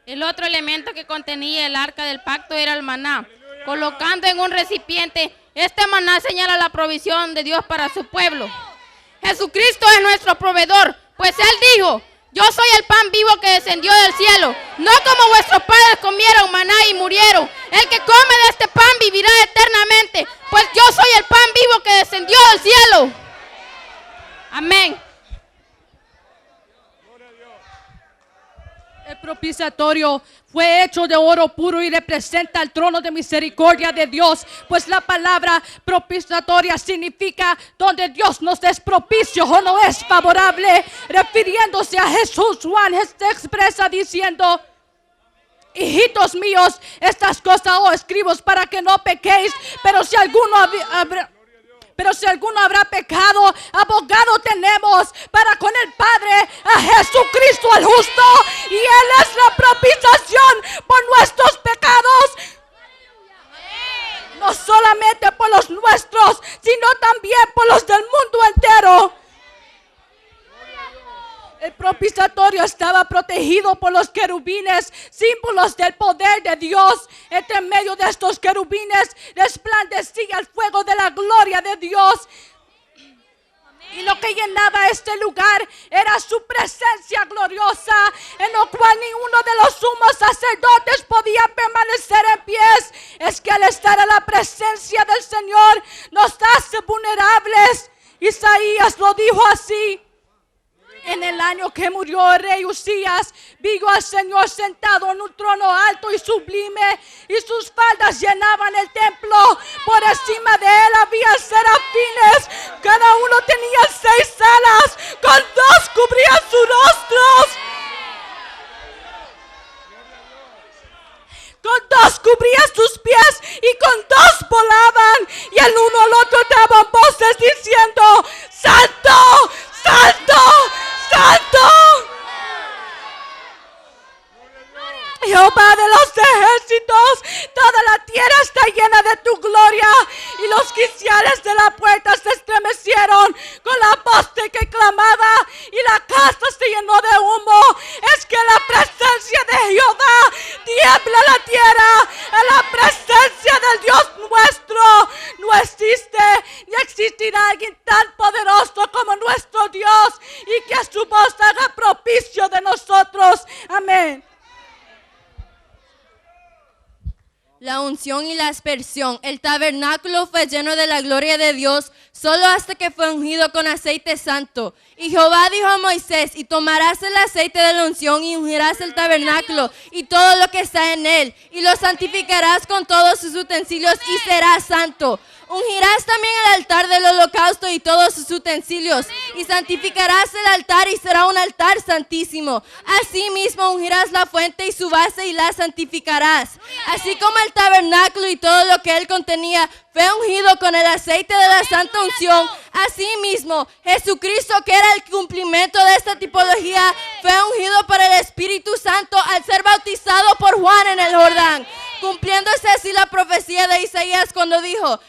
El otro elemento que contenía el arca del pacto era el maná. Colocando en un recipiente, este maná señala la provisión de Dios para su pueblo. Jesucristo es nuestro proveedor, pues Él dijo: yo soy el pan vivo que descendió del cielo. No como vuestros padres comieron maná y murieron. El que come de este pan vivirá eternamente, pues yo soy el pan vivo que descendió del cielo. Amén. El propiciatorio fue hecho de oro puro y representa el trono de misericordia de Dios, pues la palabra propiciatoria significa donde Dios nos es propicio o no es favorable. Refiriéndose a Jesús, Juan se expresa diciendo: hijitos míos, estas cosas os escribo para que no pequéis, pero si alguno habrá pecado, abogado tenemos para con el Padre, a Jesucristo el justo, y Él es la propiciación por nuestros pecados. No solamente por los nuestros, sino también por los del mundo entero. El propiciatorio estaba protegido por los querubines, símbolos del poder de Dios. Entre medio de estos querubines resplandecía el fuego de la gloria de Dios. Y lo que llenaba este lugar era su presencia gloriosa, en lo cual ninguno de los sumos sacerdotes podía permanecer en pies. Es que al estar en la presencia del Señor nos hace vulnerables. Isaías lo dijo así: en el año que murió el rey Usías, vi al Señor sentado en un trono alto y sublime, y sus faldas llenaban el templo. Por encima de él había serafines, cada uno tenía 6 alas, con 2 cubrían sus rostros. Con 2 cubrían sus pies y con 2 volaban, y el uno al otro daban voces diciendo: ¡Santo! ¡Santo! ¡Santo! Jehová de los ejércitos, toda la tierra está llena de tu gloria. Y los quiciales de la puerta se estremecieron con la voz de que clamaba, y la casa se llenó de humo. Es que la presencia de Jehová tiembla la tierra. En la presencia del Dios nuestro no existe ni existirá alguien tan poderoso como nuestro Dios, y que su voz haga propicio de nosotros. Amén. La unción y la aspersión. El tabernáculo fue lleno de la gloria de Dios solo hasta que fue ungido con aceite santo. Y Jehová dijo a Moisés: y tomarás el aceite de la unción y ungirás el tabernáculo y todo lo que está en él, y lo santificarás con todos sus utensilios y será santo. Ungirás también el altar del holocausto y todos sus utensilios, y santificarás el altar y será un altar santísimo. Asimismo ungirás la fuente y su base y la santificarás. Así como el tabernáculo y todo lo que él contenía fue ungido con el aceite de la santa unción, asimismo Jesucristo, que era el cumplimiento de esta tipología, fue ungido por el Espíritu Santo al ser bautizado por Juan en el Jordán, cumpliéndose así la profecía de Isaías cuando dijo: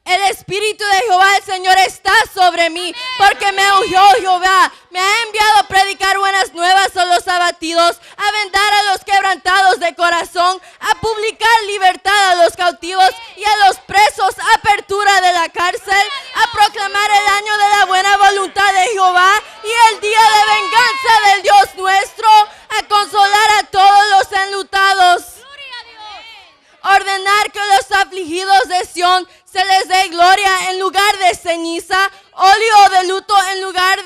el Espíritu de Jehová el Señor está sobre mí, porque me ungió Jehová, me ha enviado a predicar buenas nuevas a los abatidos, a vendar a los quebrantados de corazón, a publicar libertad a los cautivos y a los presos, apertura de la cárcel, a proclamar el año de la buena voluntad de Jehová y el día de venganza del Dios nuestro, a consolar a todos los enlutados, ordenar que los afligidos de Sión se les dé gloria en lugar de ceniza, óleo de luto en lugar,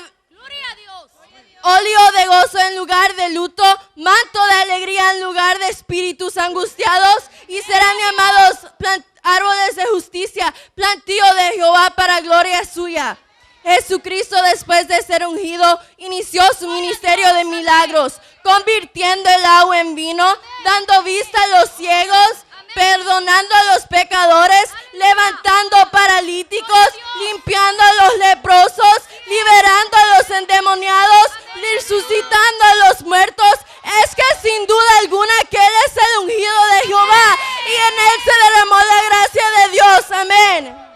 óleo de gozo en lugar de luto, manto de alegría en lugar de espíritus angustiados, y serán llamados árboles de justicia, plantío de Jehová para gloria suya. Jesucristo, después de ser ungido, inició su ministerio de milagros, convirtiendo el agua en vino, dando vista a los ciegos, perdonando a los pecadores, levantando paralíticos, limpiando a los leprosos, liberando a los endemoniados, resucitando a los muertos. Es que sin duda alguna que Él es el ungido de Jehová, y en Él se derramó la gracia de Dios. Amén.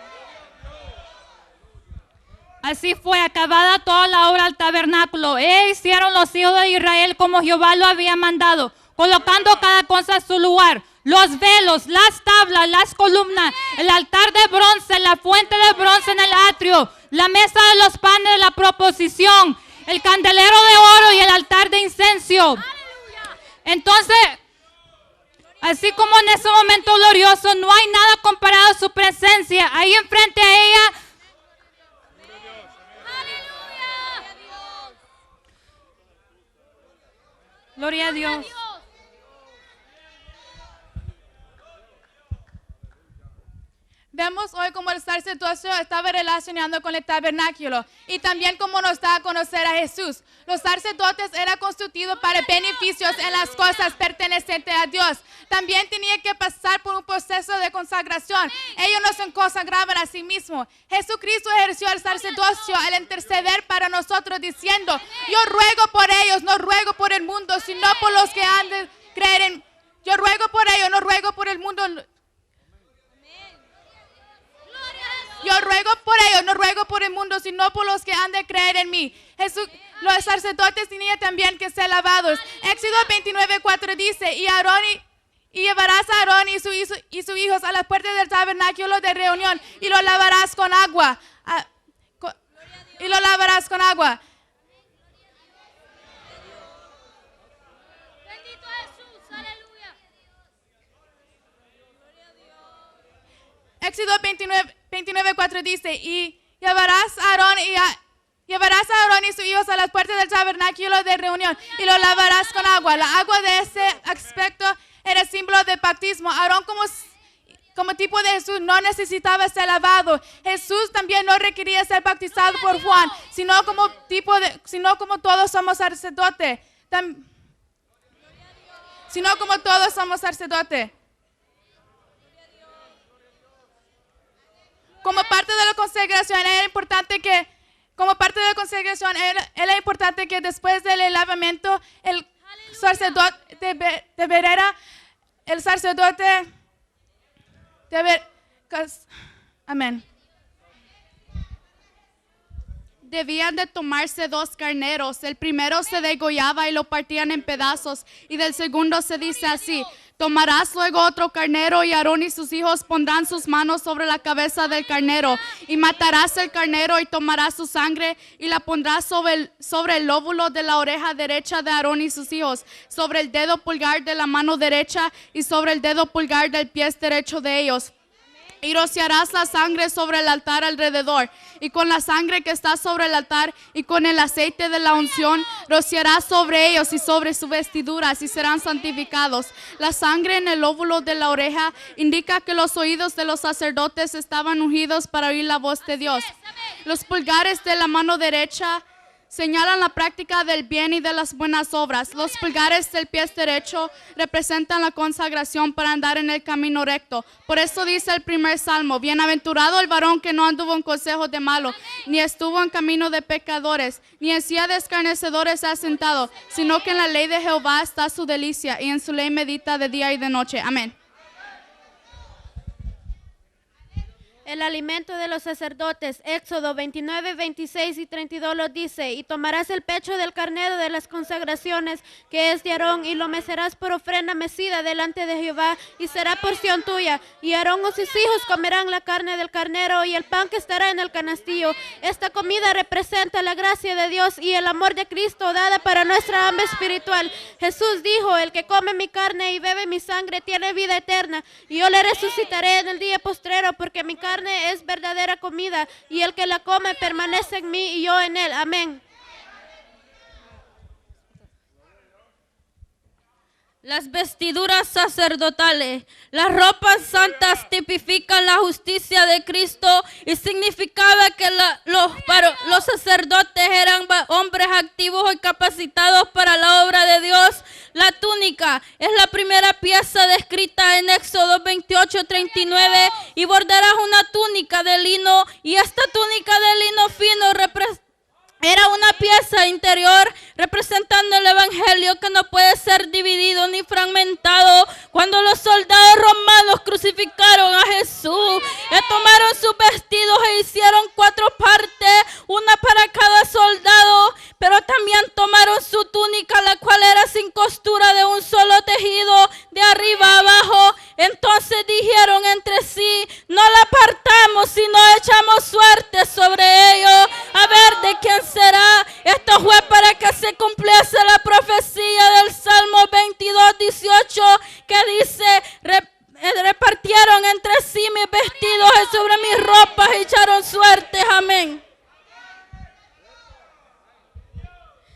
Así fue acabada toda la obra del tabernáculo. Hicieron los hijos de Israel como Jehová lo había mandado, colocando cada cosa en su lugar: los velos, las tablas, las columnas, el altar de bronce, la fuente de bronce en el atrio, la mesa de los panes de la proposición, el candelero de oro y el altar de incienso. Entonces, así como en ese momento glorioso, no hay nada comparado a su presencia. Ahí enfrente a ella, gloria a Dios. Vemos hoy cómo el sacerdocio estaba relacionado con el tabernáculo y también cómo nos da a conocer a Jesús. Los sacerdotes eran constituidos para beneficios en las cosas pertenecientes a Dios. También tenían que pasar por un proceso de consagración. Ellos no se consagraban a sí mismos. Jesucristo ejerció el sacerdocio al interceder para nosotros diciendo: yo ruego por ellos, no ruego por el mundo, sino por los que han de creer en... Yo ruego por ellos, no ruego por el mundo. Yo ruego por ellos, no ruego por el mundo, sino por los que han de creer en mí. Los sacerdotes tenían también que ser lavados. Éxodo 29:4 dice: y llevarás a Aarón y sus hijos a las puertas del tabernáculo de reunión y los lavarás con agua. con agua. Éxodo 29:4 dice, y llevarás a Aarón y sus hijos a las puertas del tabernáculo de reunión y lo lavarás con agua. La agua de ese aspecto era símbolo de bautismo. Aarón como tipo de Jesús no necesitaba ser lavado. Jesús también no requería ser bautizado por Juan, sino como todos somos sacerdotes. Como parte de la consagración era importante que después del lavamiento el sacerdote amén. Debían de tomarse 2 carneros. El primero se degollaba y lo partían en pedazos. Y del segundo se dice así: tomarás luego otro carnero y Aarón y sus hijos pondrán sus manos sobre la cabeza del carnero. Y matarás el carnero y tomarás su sangre y la pondrás sobre el lóbulo de la oreja derecha de Aarón y sus hijos, sobre el dedo pulgar de la mano derecha y sobre el dedo pulgar del pie derecho de ellos. Y rociarás la sangre sobre el altar alrededor. Y con la sangre que está sobre el altar y con el aceite de la unción, rociarás sobre ellos y sobre sus vestiduras y serán santificados. La sangre en el lóbulo de la oreja indica que los oídos de los sacerdotes estaban ungidos para oír la voz de Dios. Los pulgares de la mano derecha señalan la práctica del bien y de las buenas obras. Los pulgares del pie derecho representan la consagración para andar en el camino recto. Por eso dice el primer salmo: bienaventurado el varón que no anduvo en consejo de malo, ni estuvo en camino de pecadores, ni en silla de escarnecedores se ha sentado, sino que en la ley de Jehová está su delicia, y en su ley medita de día y de noche. Amén. El alimento de los sacerdotes, Éxodo 29, 26 y 32 lo dice: y tomarás el pecho del carnero de las consagraciones, que es de Aarón, y lo mecerás por ofrenda mecida delante de Jehová, y será porción tuya. Y Aarón y sus hijos comerán la carne del carnero y el pan que estará en el canastillo. Esta comida representa la gracia de Dios y el amor de Cristo dada para nuestra hambre espiritual. Jesús dijo: el que come mi carne y bebe mi sangre tiene vida eterna, y yo le resucitaré en el día postrero, porque mi carne es verdadera comida, y el que la come permanece en mí y yo en él. Amén. Las vestiduras sacerdotales. Las ropas santas tipifican la justicia de Cristo y significaba que los sacerdotes eran hombres activos y capacitados para la obra de Dios. La túnica es la primera pieza descrita en Éxodo 28:39, y bordarás una túnica de lino, y esta túnica de lino fino era una pieza interior representando el evangelio que no puede ser dividido ni fragmentado. Cuando los soldados romanos crucificaron a Jesús, tomaron sus vestidos e hicieron 4 partes, una para cada soldado, pero también tomaron su túnica, la cual era sin costura, de un solo tejido, de arriba a abajo. Entonces dijeron entre sí: no la apartamos, sino echamos suerte sobre ellos, a ver de quién será. Esto fue para que se cumpliese la profecía del Salmo 22:18, que dice: repartieron entre sí mis vestidos y sobre mis ropas echaron suertes. Amén.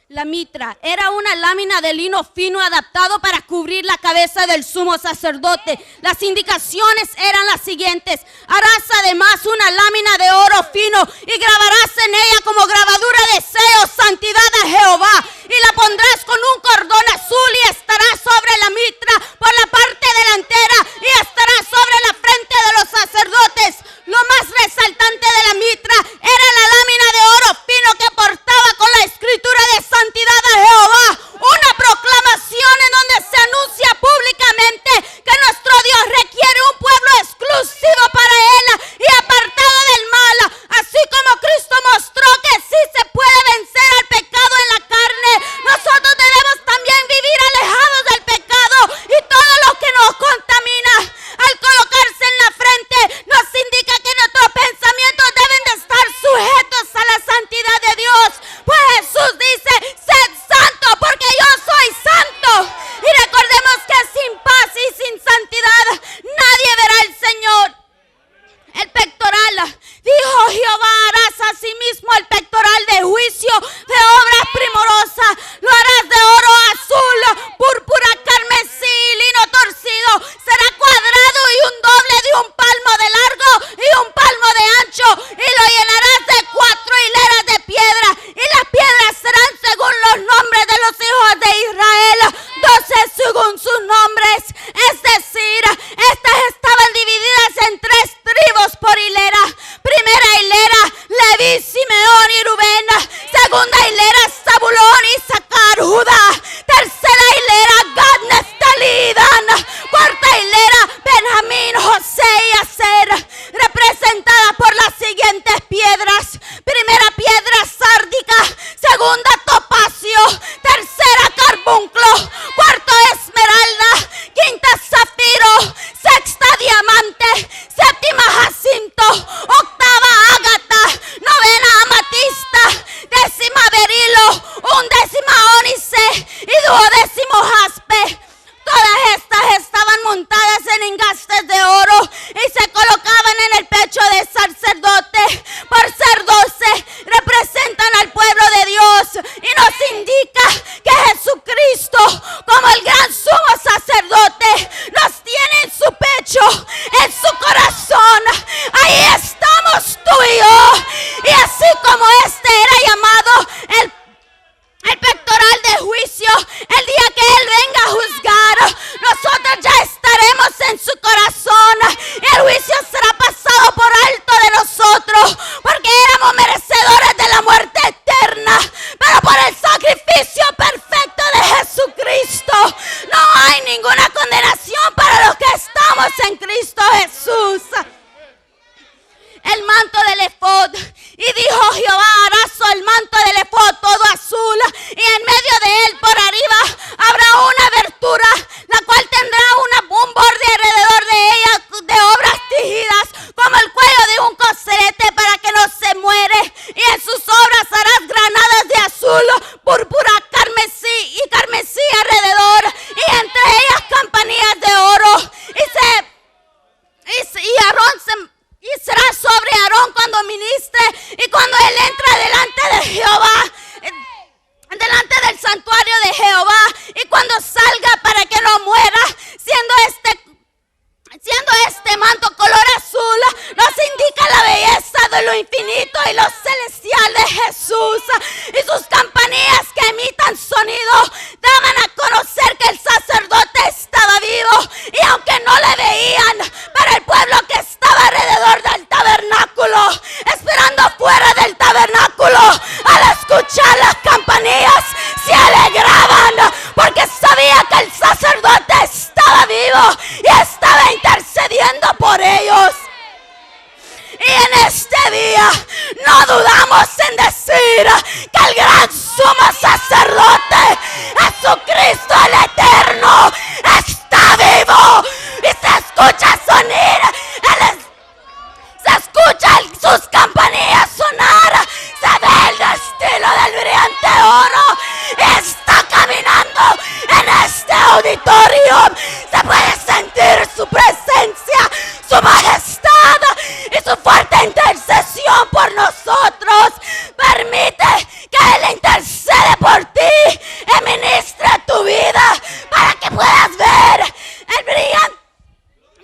La mitra era una lámina de lino fino adaptado para cubrir la cabeza del sumo sacerdote. Las indicaciones eran las siguientes: harás además una lámina de oro fino y grabarás en ella como grabadura de sello santidad a Jehová, y la pondrás con un cordón azul y estará sobre la mitra por la parte delantera y estará sobre la frente de los sacerdotes. Lo más resaltante de la mitra era la lámina de oro fino que portaba con la escritura de santidad a Jehová, una proclamación en donde se anuncia públicamente que nuestro Dios requiere un pueblo exclusivo para Él y apartado del mal, así como Cristo mostró que sí se y Rubén. Segunda hilera, Zabulón, Isaacar, Judá. Tercera hilera, Gad, Neftalí, Dan. Cuarta hilera, Benjamín, José y Aser, representada por las siguientes piedras. Primera piedra, sárdica. Segunda, topacio. Tercera, carbunclo. Cuarto, esmeralda. Quinta, zafiro. Sexta, diamante. Séptima, jacinto. Octava, ágata. Novena, amatista. Décima, berilo. Undécima, ónice. Y duodécimo, jaspe. Todas estas estaban montadas en engastes de oro y se colocaban en el pecho del sacerdote. Por ser 12, representan al pueblo de Dios y nos indica que Jesucristo, como el gran sumo sacerdote, los tiene en su pecho, en su corazón. Ahí estamos tú y yo. Y así como este era llamado el pectoral de juicio, el día que Él venga a juzgar, nosotros ya estaremos en su corazón. El juicio será pasado por alto de nosotros, porque éramos merecedores de la muerte eterna. Pero por el sacrificio perfecto de Jesucristo, no hay ninguna condenación para los que estamos en Cristo Jesús. El manto del efod, y dijo Jehová, harás el manto del efod todo azul, y en medio de él por arriba habrá una abertura, la cual tendrá un borde alrededor de ella de obras tejidas, como el cuello de un coselete, para que no se muere. Y en sus obras harás granadas de azul, púrpura, carmesí y carmesí alrededor, y entre ellas campanillas de oro. Y será sobre Aarón cuando ministre y cuando él entra delante de Jehová, delante del santuario de Jehová, y cuando salga para que no muera, siendo este manto color azul, nos indica la belleza de lo infinito y lo celestial de Jesús. Y sus campanillas que emitan sonido daban a conocer que el sacerdote estaba vivo, y aunque no le veían, para el pueblo que estaba alrededor del tabernáculo, esperando fuera del tabernáculo, al escuchar las campanillas se alegraban, porque sabía que el sacerdote estaba vivo y estaba intercediendo por ellos. Y en este día no dudamos en decir que el gran sumo sacerdote, Jesucristo el Eterno, está vivo, y se escucha sus campanillas sonar, se ve el destino del brillante oro, está caminando en este auditorio, se puede sentir su presencia, su majestad y su fuerte intercesión por nosotros. Permite que Él intercede por ti y ministre tu vida para que puedas ver el brillante,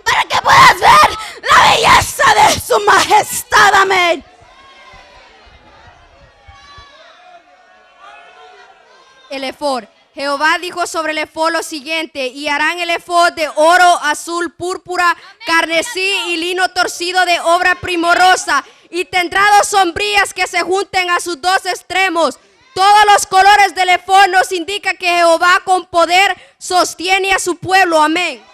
para que puedas ver la belleza de su majestad. Amén. El efod. Jehová dijo sobre el efod lo siguiente: y harán el efod de oro, azul, púrpura, carmesí y lino torcido de obra primorosa, y tendrá 2 sombrillas que se junten a sus 2 extremos. Todos los colores del efod nos indican que Jehová con poder sostiene a su pueblo. Amén.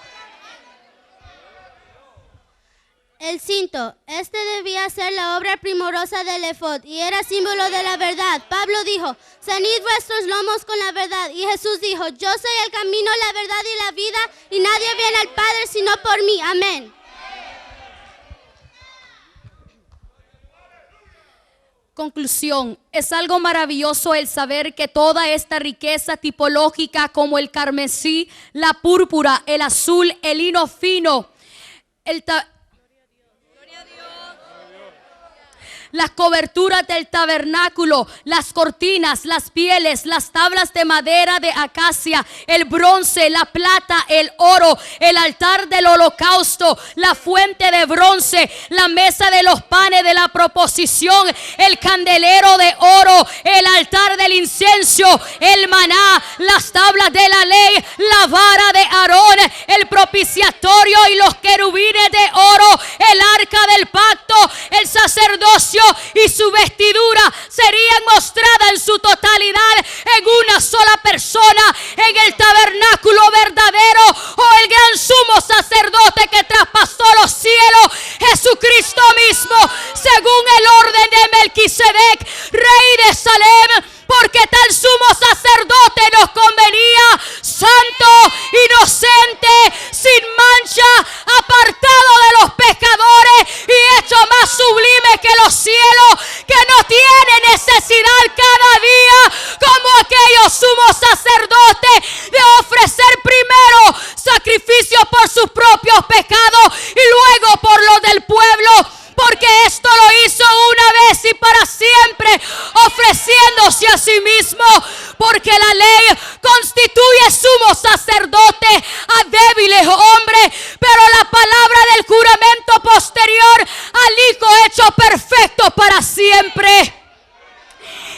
El cinto, este debía ser la obra primorosa del efod y era símbolo de la verdad. Pablo dijo, ceñid vuestros lomos con la verdad. Y Jesús dijo, yo soy el camino, la verdad y la vida, y nadie viene al Padre sino por mí. Amén. Conclusión, es algo maravilloso el saber que toda esta riqueza tipológica como el carmesí, la púrpura, el azul, el lino fino, las coberturas del tabernáculo, las cortinas, las pieles, las tablas de madera de acacia, el bronce, la plata, el oro, el altar del holocausto, la fuente de bronce, la mesa de los panes de la proposición, el candelero de oro, el altar del incienso, el maná, las tablas de la ley, la vara de Aarón, el propiciatorio y los querubines de oro, el arca del pacto, el sacerdocio sacerdocio y su vestidura serían mostradas en su totalidad en una sola persona, en el tabernáculo verdadero, o el gran sumo sacerdote que traspasó los cielos, Jesucristo mismo, según el orden de Melquisedec, rey de Salem, porque tal sumo sacerdote nos convenía, santo, inocente, sin mancha, apartado de los pecadores y hecho más sublime que los cielos, que no tiene necesidad cada día, como aquellos sumos sacerdotes, de ofrecer primero sacrificio por sus propios pecados y luego por los del pueblo, porque esto lo hizo una vez y para siempre, ofreciéndose a sí mismo, porque la ley constituye sumo sacerdote a débiles hombres, pero la palabra del juramento posterior al Hijo hecho perfecto para siempre.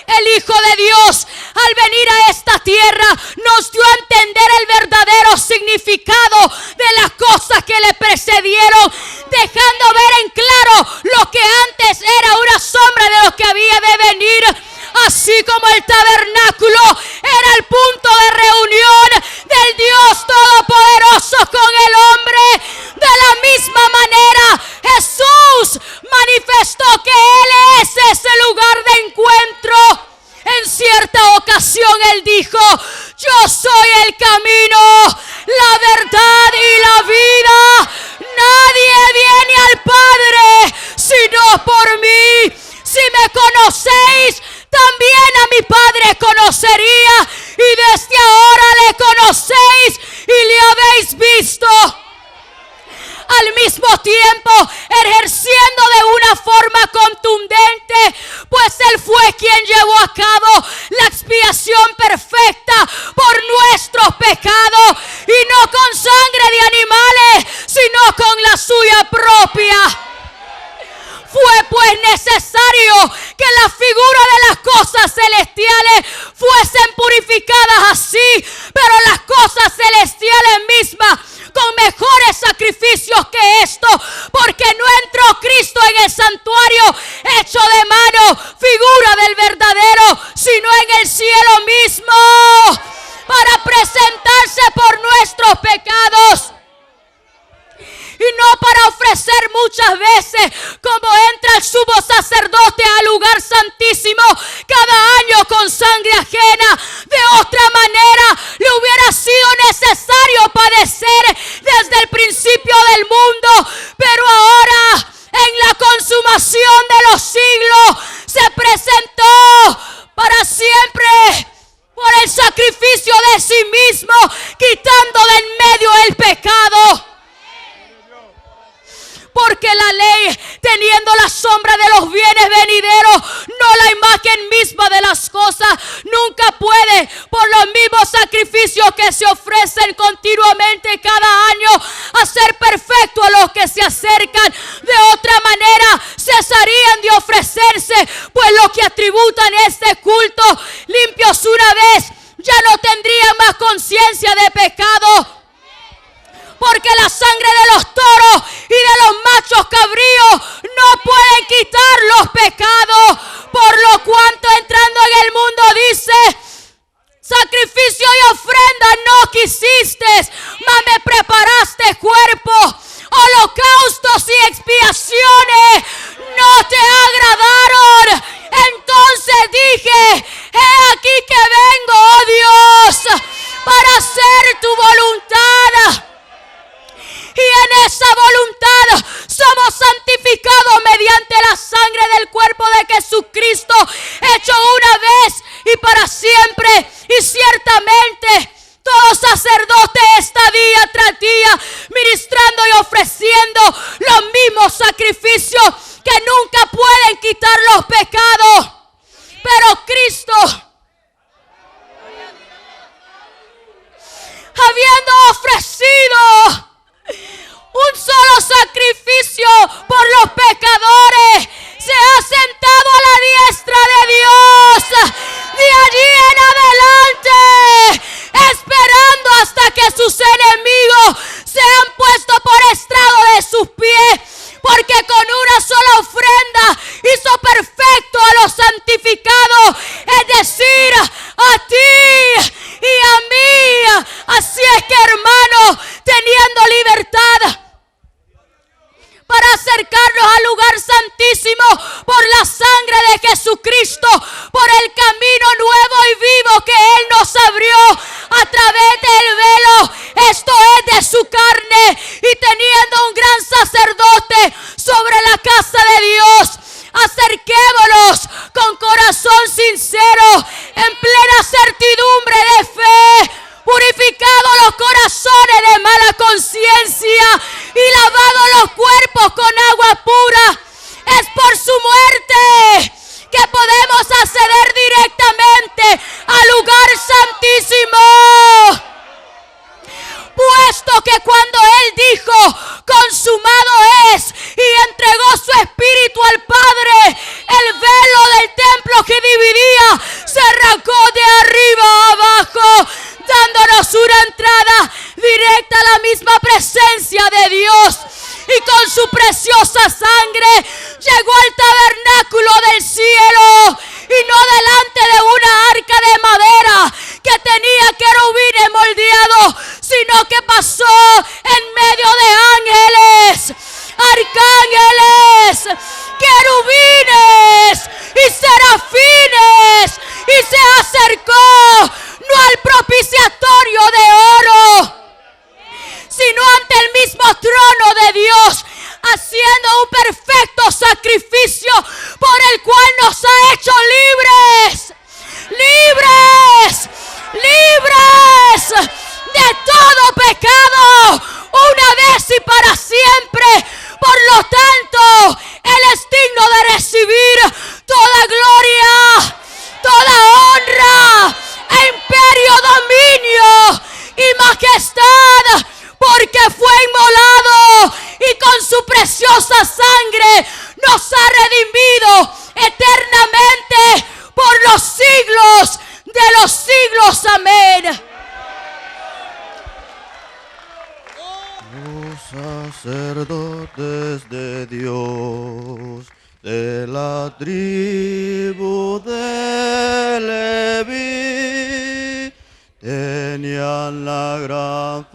El Hijo de Dios, al venir a esta tierra, nos dio a entender el verdadero significado de las cosas que le precedieron, dejando ver en claro lo que antes era una sombra de lo que había de venir. Así como el tabernáculo era el punto de reunión del Dios Todopoderoso con el hombre, de la misma manera Jesús manifestó que Él es ese lugar de encuentro. En cierta ocasión Él dijo: yo soy el camino, la verdad y la vida. Nadie viene al Padre sino por mí. Si me conocéis, también a mi Padre conocería, y desde ahora le conocéis y le habéis visto. Al mismo tiempo, ejerciendo de una forma contundente, pues Él fue quien llevó a cabo la expiación perfecta por nuestros pecados, y no con sangre de animales, sino con la suya propia. Fue pues necesario que la figura de las cosas celestiales fuesen purificadas así, pero las cosas celestiales mismas con mejores sacrificios que esto, porque no entró Cristo en el santuario hecho de mano, figura del verdadero, sino en el cielo mismo, para presentarse por nuestros pecados. Y no para ofrecer muchas veces, como entra el sumo sacerdote al lugar santísimo cada año con sangre ajena. De otra manera, le hubiera sido necesario padecer desde el principio del mundo. Pero ahora, en la consumación de los siglos, se presentó para siempre por el sacrificio de sí mismo, quitando de en medio el pecado. Porque la ley, teniendo la sombra de los bienes venideros, no la imagen misma de las cosas, nunca puede, por los mismos sacrificios que se ofrecen continuamente cada año, hacer perfecto a los que se acercan. De otra manera, cesarían de ofrecerse, pues los que atributan este culto, limpios una vez, ya no tendrían más conciencia de pecado. Porque la sangre de los toros y de los machos cabríos no pueden quitar los pecados. Por lo cuanto entrando en el mundo dice: sacrificio y ofrenda no quisiste, mas me preparaste cuerpo. Holocaustos y expiaciones no te agradaron. Entonces dije: he aquí que vengo, oh Dios, para hacer tu voluntad. Y en esa voluntad somos santificados mediante la sangre del cuerpo de Jesucristo, hecho una vez y para siempre. Y ciertamente todo sacerdote está día tras día ministrando y ofreciendo los mismos sacrificios que nunca pueden quitar los pecados. Pero Cristo, habiendo ofrecido un solo sacrificio por los pecadores, se ha sentado a la diestra de Dios. De allí en adelante, esperando hasta que sus enemigos sean puestos por estrado de sus pies, porque con una sola ofrenda hizo perfecto el camino nuevo y vivo que Él nos abrió a través del velo. Esto es de su carne, y teniendo un gran sacerdote sobre la casa de Dios, acerquémonos con corazón sincero, en plena certidumbre de fe, purificados los corazones de mala conciencia y lavados los cuerpos con agua pura. Es por su muerte que podemos acceder directamente al lugar santísimo. Puesto que cuando Él dijo, consumado es, y entregó su espíritu al Padre, el velo del templo que dividía se arrancó de arriba a abajo, dándonos una entrada directa a la misma presencia de Dios. Y con su preciosa sangre llegó al tabernáculo del cielo, y no delante de una arca de madera que tenía querubines moldeados, sino que pasó en medio de ángeles, arcángeles, querubines y serafines, y se acercó no al propiciatorio de oro, sino ante el mismo trono de Dios, haciendo un perfecto sacrificio por el cual nos ha hecho libres, libres, libres de todo pecado, una vez y para siempre. Por lo tanto, Él es digno de recibir toda gloria, toda honra, imperio, dominio y majestad, porque fue inmolado y con su preciosa sangre nos ha redimido eternamente por los siglos de los siglos. Amén. Los sacerdotes de Dios, de la tribu de Leví, tenían la gran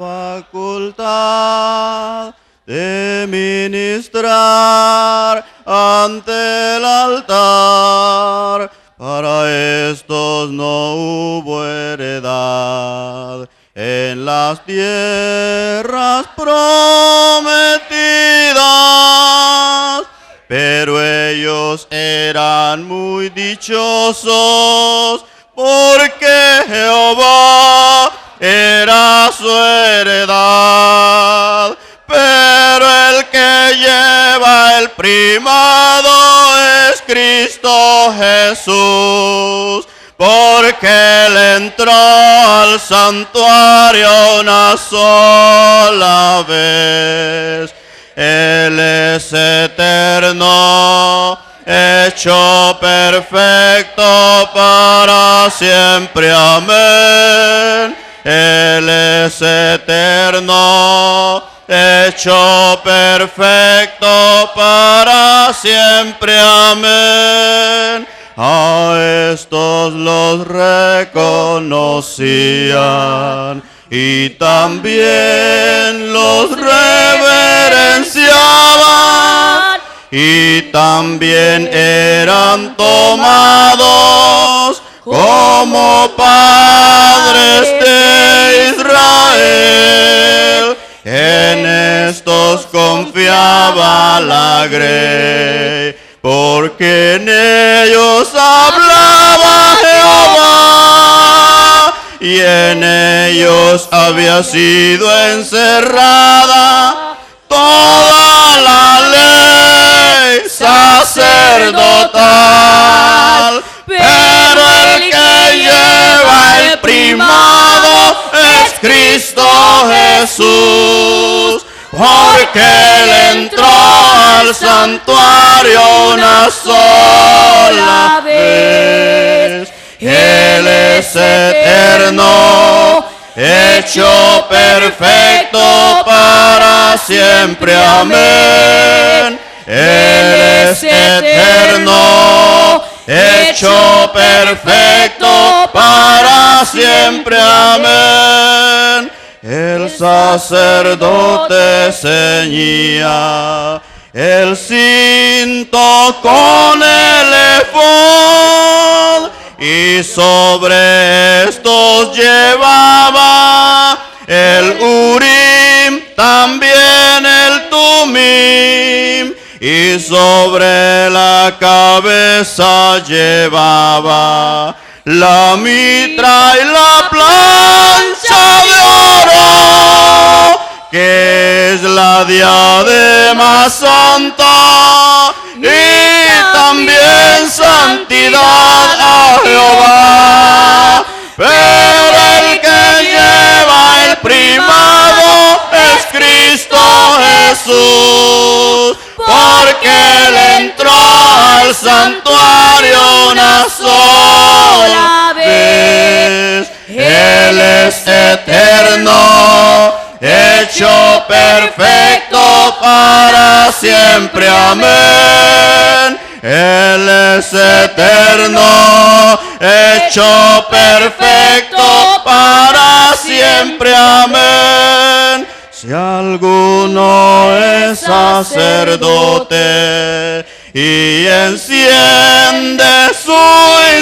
facultad de ministrar ante el altar. Para estos no hubo heredad en las tierras prometidas, pero ellos eran muy dichosos, porque Jehová era su heredad. Pero el que lleva el primado es Cristo Jesús, porque Él entró al santuario una sola vez. Él es eterno, hecho perfecto para siempre. Amén. Él es eterno, hecho perfecto para siempre. Amén. A estos los reconocían y también los reverenciaban, y también eran tomados como padres de Israel. En estos confiaba la grey, porque en ellos hablaba Jehová, y en ellos había sido encerrada toda la ley sacerdotal. Pero el que lleva el primado es Cristo Jesús, porque Él entró al santuario una sola vez. Él es eterno, hecho perfecto para siempre. Amén. Él es eterno, hecho perfecto para siempre. Amén. El sacerdote ceñía el cinto con el efod, y sobre estos llevaba el Urim, también el Tumim, y sobre la cabeza llevaba la mitra y la plancha de oro, que es la diadema santa, y también santidad a Jehová. Pero el que lleva el primado es Cristo Jesús, porque Él entró al santuario una sola vez. Él es eterno, hecho perfecto para siempre. Amén. Él es eterno, hecho perfecto para siempre. Amén. Si alguno es sacerdote y enciende su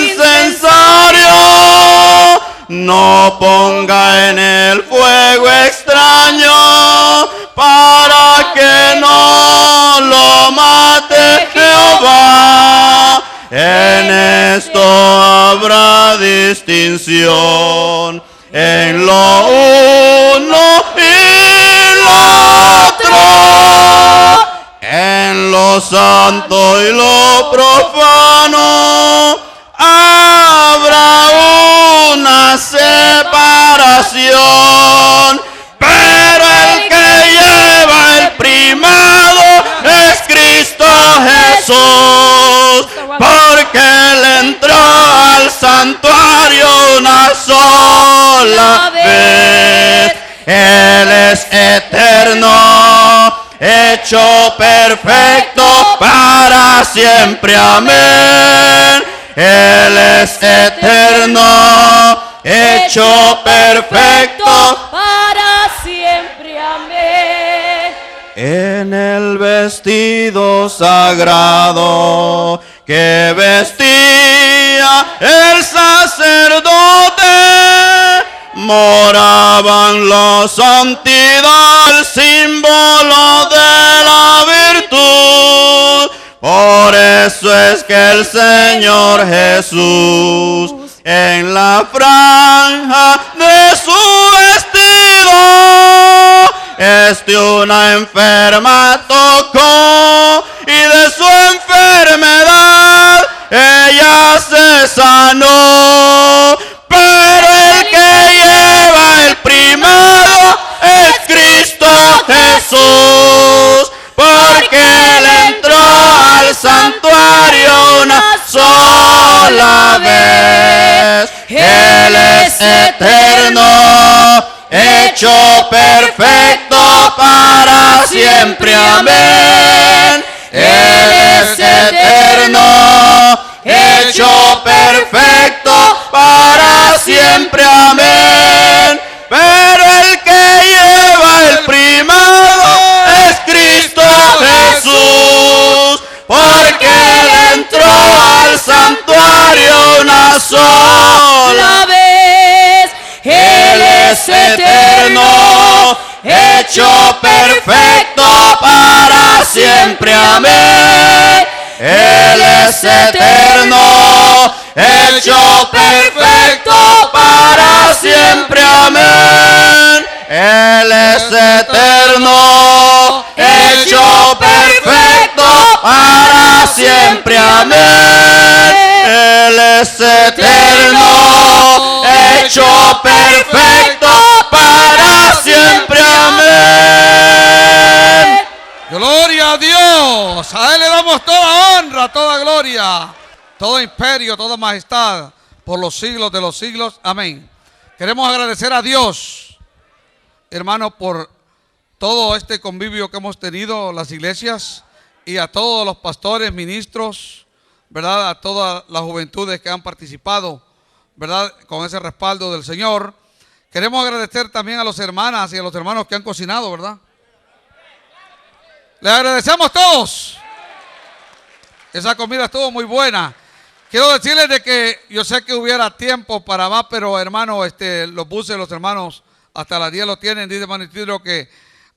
incensario, no ponga en el fuego extraño, para que no lo mate Jehová. En esto habrá distinción en lo uno y lo otro, en lo santo y lo profano. Habrá una separación, pero el que lleva el primado es Cristo Jesús, porque Él entró al santuario una sola vez. Él es eterno, hecho perfecto para siempre. Amén. Él es eterno, hecho perfecto para siempre. Amén. en el vestido sagrado que vestía el sacerdote, moraban la santidad, el símbolo de la virtud. Por eso es que el Señor Jesús en la franja de su vestido, una enferma tocó, y de su enfermedad ella se sanó. Pero el que lleva el primado es Cristo Jesús, porque Él entró al santuario una sola vez. Él es eterno, hecho perfecto para siempre. Amén. Él es eterno, hecho perfecto para siempre. Amén. Pero el que lleva el primado es Cristo Jesús, porque Él entró al santuario una sola vez. Él es eterno, hecho perfecto para siempre. Amén. Él es eterno, hecho perfecto para siempre. Amén. Él es eterno, hecho perfecto para siempre. Amén. Él es eterno, hecho perfecto para siempre. Amén. Gloria a Dios. A Él le damos toda honra, toda gloria, todo imperio, toda majestad por los siglos de los siglos. Amén. Queremos agradecer a Dios, hermano, por todo este convivio que hemos tenido las iglesias, y a todos los pastores, ministros, ¿verdad? A todas las juventudes que han participado, ¿verdad? Con ese respaldo del Señor. Queremos agradecer también a las hermanas y a los hermanos que han cocinado, ¿verdad? Les agradecemos todos. Esa comida estuvo muy buena. quiero decirles de que yo sé que hubiera tiempo para más, pero hermano, los buses, los hermanos, hasta las 10 lo tienen, dice hermano Isidro, que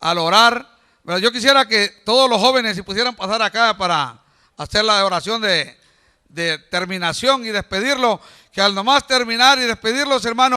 al orar, pero yo quisiera que todos los jóvenes si pudieran pasar acá para hacer la oración de terminación y despedirlo, que al nomás terminar y despedirlos, hermanos,